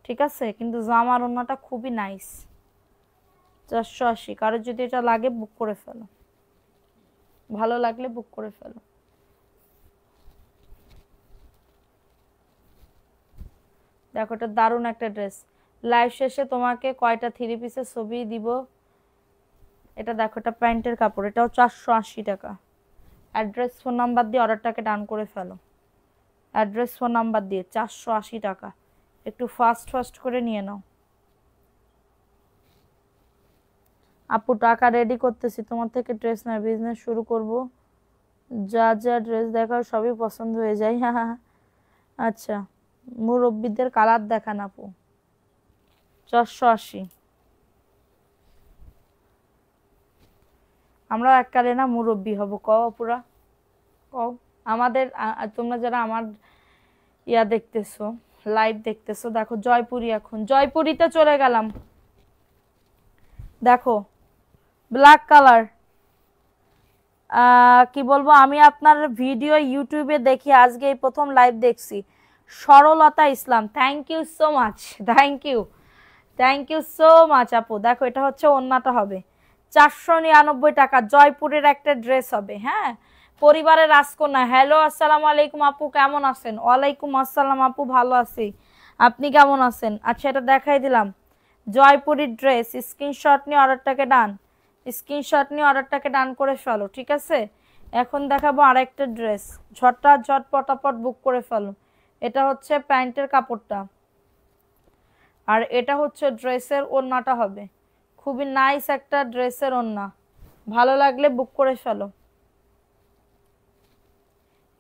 ঠিক আছে? কিন্তু জামা আর ওন্নাটা খুবই নাইস। 480। কারোর যদি এটা লাগে বুক করে ফেলো, ভালো লাগলে বুক করে ফেলো। দেখো এটা দারুণ একটা ড্রেস। লাইভ শেষে তোমাকে কয়টা 3 পিসের ছবি দিব। এটা দেখো, এটা প্যান্টের কাপড়, এটাও 480 টাকা। অ্যাড্রেস ফোন নাম্বার দিয়ে অর্ডারটাকে ডান করে ফেলো। অ্যাড্রেস ফোন নাম্বার দিয়ে 480 টাকা। একটু ফাস্ট ফাস্ট করে নিয়ে নাও। আপু টাকা রেডি করতেছি, তোমার থেকে ড্রেস না, বিজনেস শুরু করব। যা যা ড্রেস দেখাও সবই পছন্দ হয়ে যায়। হ্যাঁ, আচ্ছা, মুরব্বিদের কালার দেখান আপু। 480। আমরা এককালে না মুরব্বি হব, কও পুরা, কও। আমাদের তোমরা যারা আমার ইয়া দেখতেছো, লাইভ দেখতেছো, দেখো জয়পুরি। এখন জয়পুরিতে চলে গেলাম। দেখো ব্ল্যাক কালার। কি বলবো, আমি আপনার ভিডিও ইউটিউবে দেখি, আজকে এই প্রথম লাইভ দেখছি। Saralata Islam, thank you so much, thank you, thank you so much আপু। দেখো এটা হচ্ছে ওন্নাটা হবে 499 টাকা। জয়পুরের একটা ড্রেস হবে। হ্যাঁ, পরিবারের রাজকন্যা। হ্যালো, আসসালামু আলাইকুম আপু, কেমন আছেন? ওয়ালাইকুম আসসালাম আপু, ভালো আছি, আপনি কেমন আছেন? আচ্ছা, এটা দেখাই দিলাম, জয়পুরের ড্রেস। স্ক্রিনশট নিয়ে অর্ডারটাকে ডান, স্ক্রিনশট নিয়ে অর্ডারটাকে ডান করে ফেলো, ঠিক আছে? এখন দেখাবো আরেকটা ড্রেস। ঝট পটাপট বুক করে ফেলো। এটা হচ্ছে প্যান্টের কাপড়টা, আর এটা হচ্ছে ড্রেসের ওড়নাটা হবে। খুবই নাইস একটা ড্রেসের ওড়না, ভালো লাগলে বুক করে ফেলো।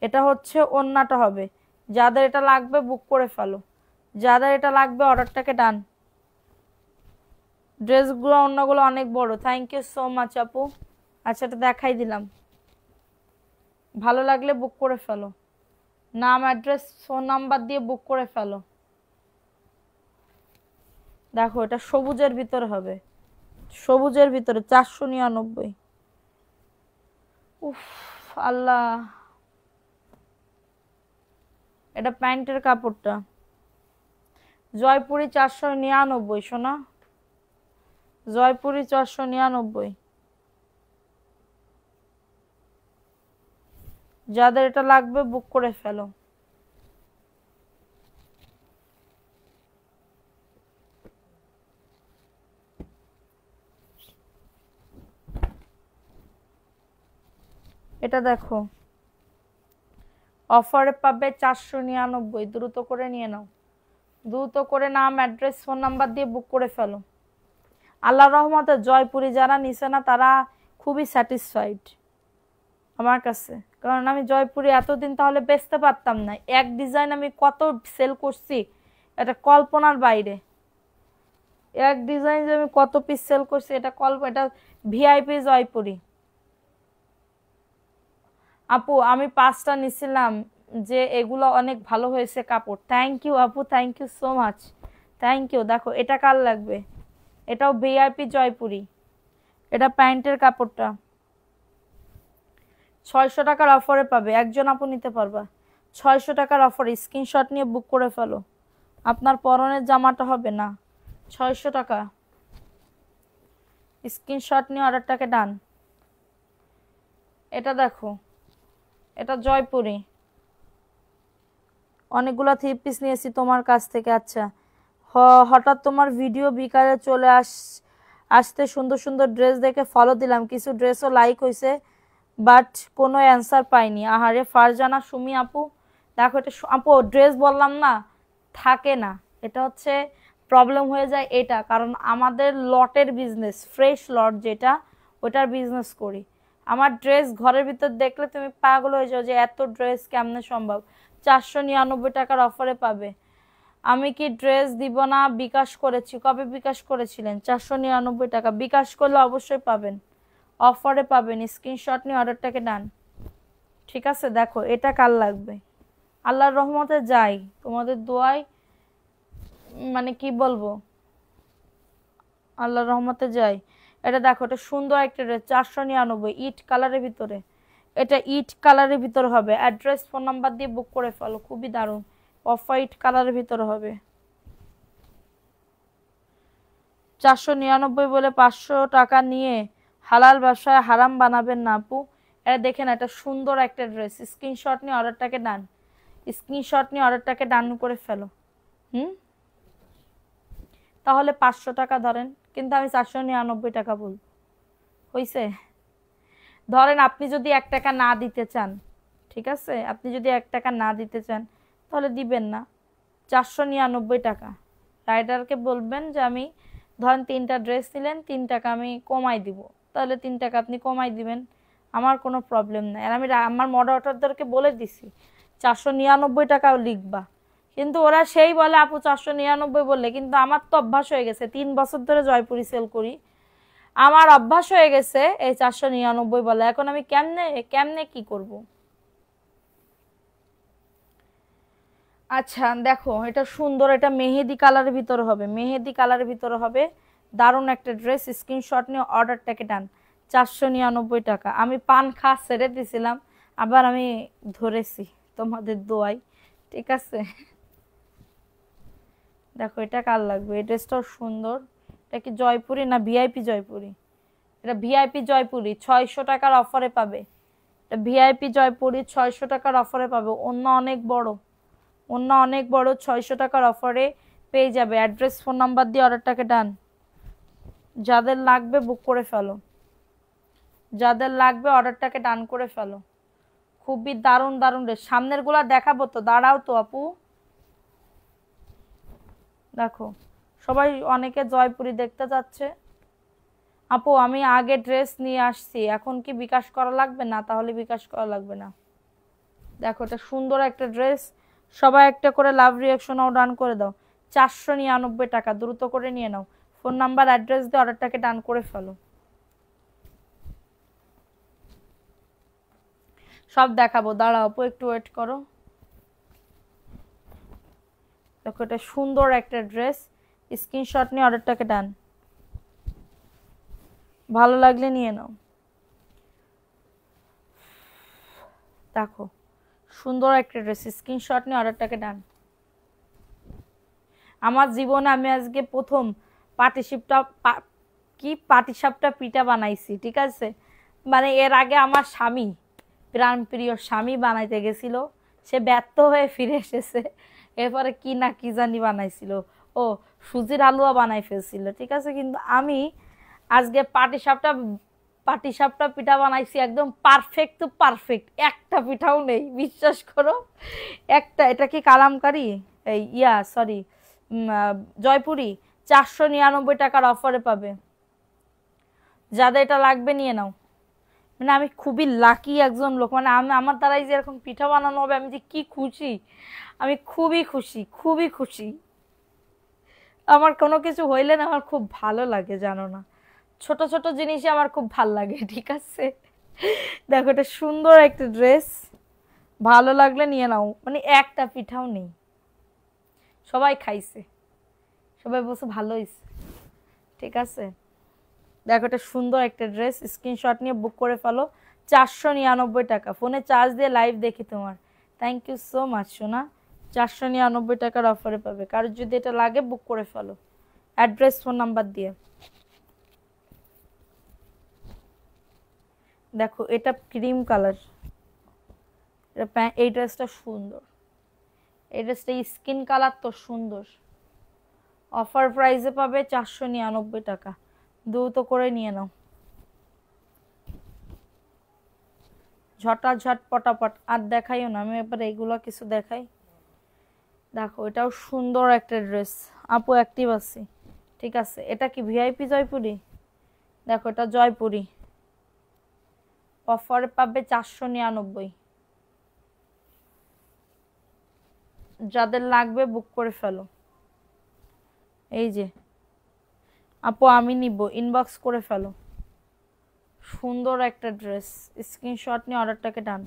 এটা হচ্ছে ওড়নাটা হবে যাদের এটা লাগবে বুক করে ফেলো, যাদের এটা লাগবে অর্ডারটাকে ডান। ড্রেসগুলো অন্যগুলো অনেক বড়। থ্যাংক ইউ সো মাচ আপু। আচ্ছা, এটা দেখাই দিলাম, ভালো লাগলে বুক করে ফেলো, নাম অ্যাড্রেস ফোন নাম্বার দিয়ে বুক করে ফেলো। দেখো এটা সবুজের ভিতরে হবে, সবুজের ভিতরে 499। উফ আল্লাহ, এটা প্যান্টের কাপড়টা জয়পুরি 499 সোনা, জয়পুরি 499। যাদের এটা লাগবে বুক করে ফেলো। এটা দেখো অফারে পাবে 499, দ্রুত করে নিয়ে নাও, দ্রুত করে নাম অ্যাড্রেস ফোন নাম্বার দিয়ে বুক করে ফেলো। আল্লাহর রহমতে জয়পুরি যারা নিছে না তারা খুবই স্যাটিসফাইড আমার কাছে, কারণ আমি জয়পুরি এতদিন তাহলে বেচতে পারতাম না। এক ডিজাইন আমি কত সেল করছি এটা কল্পনার বাইরে, এক ডিজাইন যে আমি কত পিস সেল করছি এটা এটা ভিআইপি জয়পুরি। আপু আমি 5টা নিছিলাম, যে এগুলো অনেক ভালো হয়েছে কাপড়। থ্যাংক ইউ আপু, thank you so much, thank you. দেখো এটা কার লাগবে, এটাও ভিআইপি জয়পুরি, এটা প্যান্টের কাপড়টা 600 টাকার অফারে পাবে, একজন আপু নিতে পারবা 600 টাকার অফারে। স্ক্রিনশট নিয়ে বুক করে ফেলো, আপনার পরনের জামাটা হবে না। 600 টাকা, স্ক্রিনশট নিয়ে অর্ডারটাকে ডান। এটা দেখো এটা জয়পুরি, অনেকগুলো 3 পিস নিয়েছি তোমার কাছ থেকে। আচ্ছা, হঠাৎ তোমার ভিডিও বিকালে চলে আসতে সুন্দর সুন্দর ড্রেস দেখে ফলো দিলাম, কিছু ড্রেসও লাইক হয়েছে বাট কোনো অ্যান্সার পাইনি। আহারে ফারজানা সুমি আপু, দেখো এটা আপু ড্রেস বললাম না থাকে না, এটা হচ্ছে প্রবলেম হয়ে যায় এটা, কারণ আমাদের লটের বিজনেস, ফ্রেশ লট যেটা ওটার বিজনেস করি। আমার ড্রেস ঘরের ভিতর দেখলে তুমি পাগল হয়ে যাও যে এত ড্রেস কেমনে সম্ভব। 499 টাকার অফারে পাবে। আমি কি ড্রেস দিব না, বিকাশ করেছি। কবে বিকাশ করেছিলেন? 499 টাকা। বিকাশ করলে অবশ্যই পাবেন, অফারে পাবেন। স্ক্রিনশট নিয়ে অর্ডারটাকে ডান। ঠিক আছে, দেখো এটা কার লাগবে। আল্লাহর রহমতে যাই, তোমাদের দোয়ায় মানে কি বলবো, আল্লাহর রহমতে যাই। এটা দেখো এটা সুন্দর একটা ড্রেস, 499, ইট কালারের ভিতরে। এটা ইট কালারের ভিতরে হবে, অ্যাড্রেস ফোন নাম্বার দিয়ে বুক করে ফেলো, খুবই দারুণ। অফ হোয়াইট কালারের ভিতরে হবে। 499 বলে 500 টাকা নিয়ে হালাল ব্যবসায় হারাম বানাবেন না আপু। এটা দেখেন এটা সুন্দর একটা ড্রেস। স্ক্রিনশট নিয়ে অর্ডারটাকে ডান, স্ক্রিনশট নিয়ে অর্ডারটাকে ডান করে ফেলো। তাহলে 500 টাকা ধরেন, কিন্তু আমি 499 টাকা বলবো, হইছে? ধরেন আপনি যদি 1 টাকা না দিতে চান, ঠিক আছে, আপনি যদি 1 টাকা না দিতে চান তাহলে দিবেন না, 499 টাকা। রাইডারকে বলবেন যে আমি ধরেন 3টা ড্রেস নিলেন, 3 টাকা আমি কমাই দিব, তাহলে 3 টাকা আপনি কমাই দিবেন, আমার কোনো প্রবলেম নাই। আর আমি আমার মডারেটরদেরকে বলে দিছি 499 টাকাও লিখবা, কিন্তু ওরা সেই বলে আপু 499 বললে, কিন্তু আমার তো অভ্যাস হয়ে গেছে, 3 বছর ধরে জয়পুরি সেল করি, আমার অভ্যাস হয়ে গেছে এই 499 বলে। এখন আমি কেমনে কেমনে কি করব? আচ্ছা দেখো এটা সুন্দর, এটা মেহেদি কালারের ভিতরে হবে, মেহেদি কালারের ভিতরে হবে, দারুণ একটা ড্রেস। স্ক্রিনশট নিয়ে অর্ডারটাকে ডান। 499 টাকা। আমি পান খা ছেড়ে দিছিলাম, আবার আমি ধরেছি তোমাদের দোয়াই, ঠিক আছে। দেখো এটা কার লাগবে, এই ড্রেসটাও সুন্দর। এটা কি জয়পুরি না ভিআইপি জয়পুরি? এটা ভিআইপি জয়পুরি, 600 টাকার অফারে পাবে। এটা ভিআইপি জয়পুরি 600 টাকার অফারে পাবে। অন্য অনেক বড়, অন্য অনেক বড়, 600 টাকার অফারে পেয়ে যাবে। অ্যাড্রেস ফোন নাম্বার দিয়ে অর্ডারটাকে ডান। যাদের লাগবে বুক করে ফেলো, যাদের লাগবে অর্ডারটাকে ডান করে ফেলো। খুবই দারুণ দারুণ ড্রেস। সামনের গুলা দেখাবো তো, দাঁড়াও তো আপু। দেখো সবাই অনেকে জয়পুরি দেখতে যাচ্ছে। আপু আমি আগে ড্রেস নিয়ে আসছি, এখন কি বিকাশ করা লাগবে? না, তাহলে বিকাশ করা লাগবে না। দেখো এটা সুন্দর একটা ড্রেস, সবাই একটা করে লাভ রিয়াকশনও ডান করে দাও। 499 টাকা, দ্রুত করে নিয়ে নাও। ফোন নাম্বার অ্যাড্রেস দিয়ে অর্ডারটাকে ডান করে ফেলো। সব দেখাবো, দাঁড়াও আপু একটু ওয়েট করো। দেখো এটা সুন্দর একটা ড্রেস, স্ক্রিনশট নিয়ে অর্ডারটাকে ডান। ভালো লাগলে নিয়ে নাও। দেখো সুন্দর একটা ড্রেস, স্ক্রিনশট নিয়ে অর্ডারটাকে ডান। আমার জীবনে আমি আজকে প্রথম পাটিসাপটা পিঠা বানাইছি, ঠিক আছে। মানে এর আগে আমার স্বামী, প্রাণ প্রিয় স্বামী বানাইতে গেছিল, সে ব্যর্থ হয়ে ফিরে এসেছে। এরপরে কি না কি জানি বানাইছিল, ও সুজির হালুয়া বানাই ফেলছিল, ঠিক আছে। কিন্তু আমি আজকে পাটিসাপটা পিঠা বানাইছি, একদম পারফেক্ট টু পারফেক্ট, একটা পিঠাও নেই, বিশ্বাস করো। একটা, এটা কি কালামকারি, এই সরি জয়পুরি, 499 টাকার অফারে পাবে। যাদের এটা লাগবে নিয়ে নাও। মানে আমি খুবই লাকি একজন লোক, মানে আমি আমার দ্বারাই যে এরকম পিঠা বানানো হবে, আমি যে কি খুশি, আমি খুবই খুশি, খুবই খুশি। আমার কোনো কিছু হইলে না আমার খুব ভালো লাগে, জানো না, ছোট ছোট জিনিসই আমার খুব ভাল লাগে, ঠিক আছে। দেখো এটা সুন্দর একটা ড্রেস, ভালো লাগলে নিয়ে নাও। মানে একটা পিঠাও নেই, সবাই খাইছে, সবাই বলছে ভালো হয়েছে, ঠিক আছে। দেখো এটা সুন্দর একটা ড্রেস, স্ক্রিনশট নিয়ে বুক করে ফেলো। 499 টাকা, ফোনে চার্জ দিয়ে লাইভ দেখি তোমার। থ্যাংক ইউ সো মাচ সোনা। 499 টাকার অফারে পাবে। কারোর যদি এটা লাগে বুক করে ফেলো অ্যাড্রেস ফোন নাম্বার দিয়ে। দেখো এটা ক্রিম কালার, এই ড্রেসটা সুন্দর, এই ড্রেসটা স্কিন কালার তো সুন্দর। অফার প্রাইসে পাবে 499 টাকা, দ্রুত করে নিয়ে নাও। ঝটাঝট পটাপট, আর দেখাইও না, আমি এবার এগুলো কিছু দেখাই। দেখো এটাও সুন্দর একটা ড্রেস, আপু অ্যাক্টিভ আছে, ঠিক আছে। এটা কি ভিআইপি জয়পুরি? দেখো এটা জয়পুরি, অফারে পাবে 499। যাদের লাগবে বুক করে ফেলো। এই যে আপু আমি নিব, ইনবক্স করে ফেলো। সুন্দর একটা ড্রেস, স্ক্রিনশট নিয়ে অর্ডারটাকে ডান।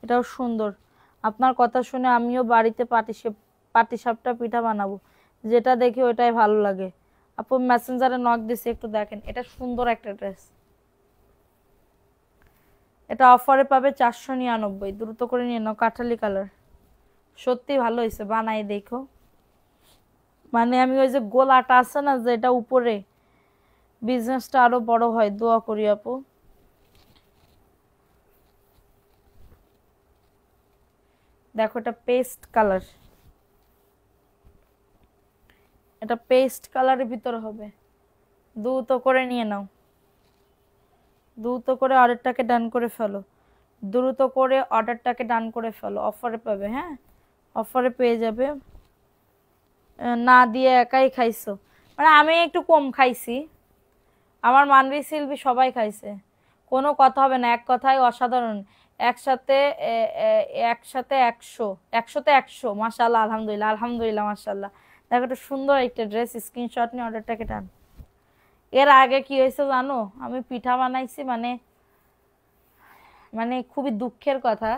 এটাও সুন্দর, আপনার কথা শুনে আমিও বাড়িতে পাটিসাপটা পিঠা বানাবো, যেটা দেখি ওটাই ভালো লাগে। আপু মেসেঞ্জারে নক দিছি, একটু দেখেন। এটা সুন্দর একটা ড্রেস, এটা অফারে পাবে 499, দ্রুত করে নিয়ে নাও। কাঠালি কালার, সত্যি ভালো হয়েছে, বানাই দেখো। মানে আমি ওই যে গোলাটা আছে না, যেটা উপরে, বিজনেসটা আরো বড় হয়, দোয়া করি আপু। দেখো এটা পেস্ট কালার, এটা পেস্ট কালারের ভিতরে হবে, দ্রুত করে নিয়ে নাও। দ্রুত করে অর্ডারটাকে ডান করে ফেলো, দ্রুত করে অর্ডারটাকে ডান করে ফেলো। অফারে পাবে, হ্যাঁ অফারে পেয়ে যাবে। না দিয়ে একাই খাইছো, মানে আমি একটু কম খাইছি, আমার মানবি শিল্পী সবাই খাইছে, কোনো কথা হবে না, এক কথায় অসাধারণ। একসাথে একসাথে 100, 100তে 100, মাশাআল্লাহ, আলহামদুলিল্লাহ, আলহামদুলিল্লাহ, মাশাআল্লাহ। দেখো একটা সুন্দর একটা ড্রেস, স্ক্রিনশট নিয়ে অর্ডারটাকে টান। এর আগে কি হয়েছে জানো, আমি পিঠা বানাইছি, মানে মানে খুবই দুঃখের কথা,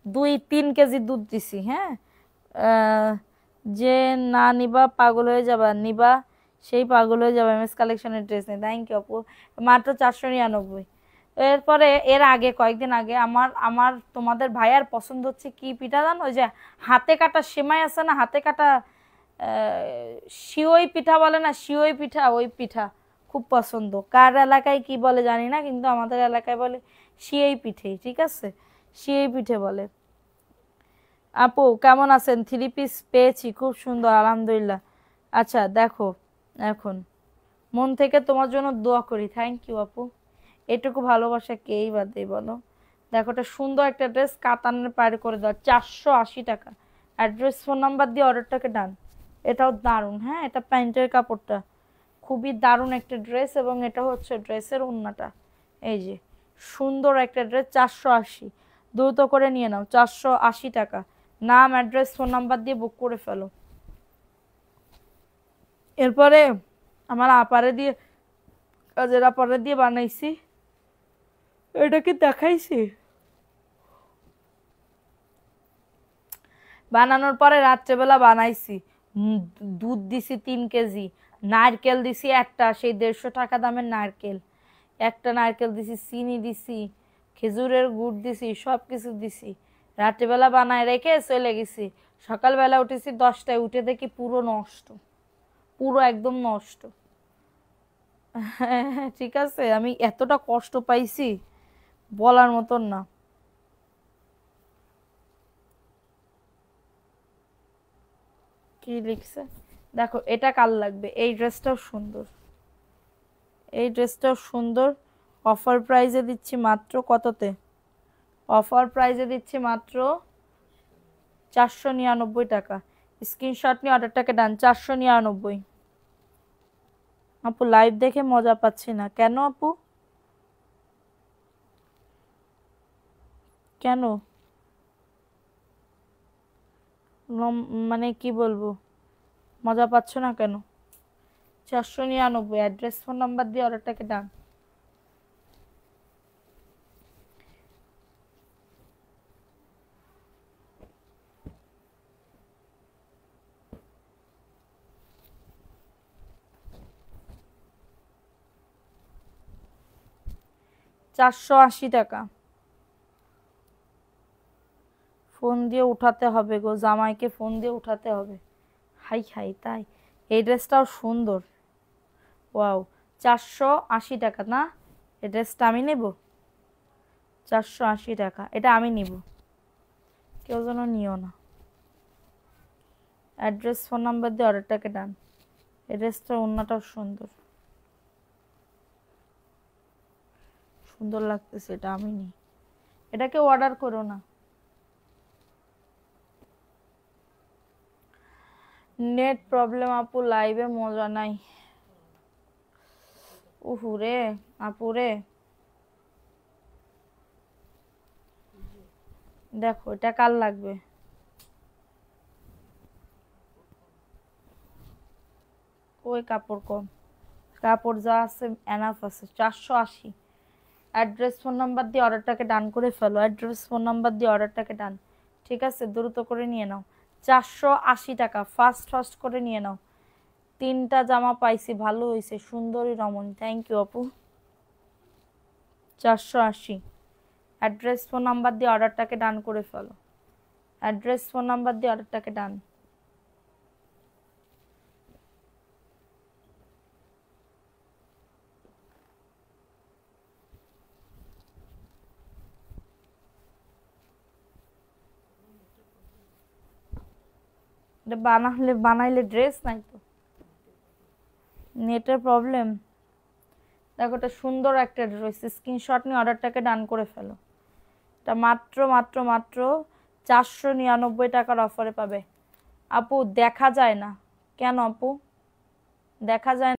2-3 কেজি দুধ দিছি, হ্যাঁ। যে না নিবা পাগল হয়ে যাবা, নিবা সেই পাগল হয়ে যাবে। এমএস কালেকশনের ড্রেস নেই, থ্যাংক ইউ আপু, মাত্র 499। এরপরে এর আগে কয়েকদিন আগে আমার আমার তোমাদের ভাইয়ার পছন্দ হচ্ছে কি পিঠা জানো, ওই যে হাতে কাটা সেমাই আছে না, হাতে কাটা সিওই পিঠা বলে না, সিওই পিঠা, ওই পিঠা খুব পছন্দ। কার এলাকায় কি বলে জানি না, কিন্তু আমাদের এলাকায় বলে সিওই পিঠে, ঠিক আছে, সিওই পিঠে বলে। আপু কেমন আছেন? 3 পিস পেয়েছি, খুব সুন্দর, আলহামদুলিল্লাহ। আচ্ছা দেখো, এখন মন থেকে তোমার জন্য দোয়া করি, থ্যাংক ইউ আপু। এটুকু ভালোবাসা কেই বাদ দেয় বলো। দেখো এটা সুন্দর একটা ড্রেস, কাতানের পাড়ি করে দাও, 480 টাকা। অ্যাড্রেস ফোন নাম্বার দিয়ে অর্ডারটাকে ডান। এটাও দারুণ, হ্যাঁ এটা প্যান্টের কাপড়টা খুবই দারুণ একটা ড্রেস, এবং এটা হচ্ছে ড্রেসের ওড়নাটা, এই যে সুন্দর একটা ড্রেস 480, দ্রুত করে নিয়ে নাও 480 টাকা। নাম, অ্যাড্রেস, ফোন নাম্বার দিয়ে বুক করে ফেলো। এরপরে আমার আপারে দিয়ে, কাজের আপারে দিয়ে বানাইছি, এটা কি দেখাইছি? বানানোর পরে রাত্রেবেলা বানাইছি, দুধ দিছি 3 কেজি, নারকেল দিছি একটা, সেই 150 টাকা দামের নারকেল একটা, নারকেল দিছি, চিনি দিছি, খেজুরের গুড় দিছি, সব কিছু দিছি। রাত্রেবেলা বানায় রেখে চলে গেছি। সকালবেলা উঠেছি 10টায়, উঠে দেখি পুরো নষ্ট, পুরো একদম নষ্ট। হ্যাঁ ঠিক আছে, আমি এতটা কষ্ট পাইছি বলার মতন না। কি লিখছে দেখো, এটা কাল লাগবে। এই ড্রেসটাও সুন্দর, এই ড্রেসটাও সুন্দর। অফার প্রাইজে দিচ্ছি মাত্র কততে? অফার প্রাইজে দিচ্ছি মাত্র 499 টাকা। স্ক্রিনশট নিয়ে অর্ডারটাকে ডান। 499। আপু লাইভ দেখে মজা পাচ্ছি না কেন আপু? কেন? মানে কি বলবো, মজা পাচ্ছ না কেন? 499, অ্যাড্রেস ফোন নাম্বার দিয়ে অর্ডারটাকে ডান। টাকা। ফোন দিয়ে উঠাতে হবে গো, জামাইকে ফোন দিয়ে উঠাতে হবে। হাই হাই, তাই? এই ড্রেসটাও সুন্দর। ওয়াও, 480 টাকা না? এই ড্রেসটা আমি নেব। 480 টাকা, এটা আমি নিব, কেউ যেন নিও না। অ্যাড্রেস ফোন নাম্বার দিয়ে অর্ডারটাকে ডান। এই ড্রেসটার ওড়নাটাও সুন্দর, সুন্দর লাগতেছে, এটা আমি নিই। এটাকে অর্ডার করো না। নেট প্রবলেম আপু, লাইভে মজা নাই। উহুরে আপুরে, দেখো এটা কাল লাগবে। ওই কাপড় কম, কাপড় যা আছে এনাফ আছে। 480। অ্যাড্রেস ফোন নাম্বার দিয়ে অর্ডারটাকে ডান করে ফেলো। অ্যাড্রেস ফোন নাম্বার দিয়ে অর্ডারটাকে ডান। ঠিক আছে, দ্রুত করে নিয়ে নাও। 480 টাকা, ফাস্ট ফাস্ট করে নিয়ে নাও। 3টা জামা পাইছি, ভালো হয়েছে, সুন্দরী রমন, থ্যাংক ইউ আপু। 480। অ্যাড্রেস ফোন নাম্বার দিয়ে অর্ডারটাকে ডান করে ফেলো। অ্যাড্রেস ফোন নাম্বার দিয়ে অর্ডারটাকে ডান। এটা বানাইলে ড্রেস নাই তো, নেটের প্রবলেম। দেখো এটা সুন্দর একটা ড্রেস, স্ক্রিনশট নিয়ে অর্ডারটাকে ডান করে ফেলো। এটা মাত্র মাত্র মাত্র 499 টাকার অফারে পাবে। আপু দেখা যায় না কেন আপু? দেখা যায়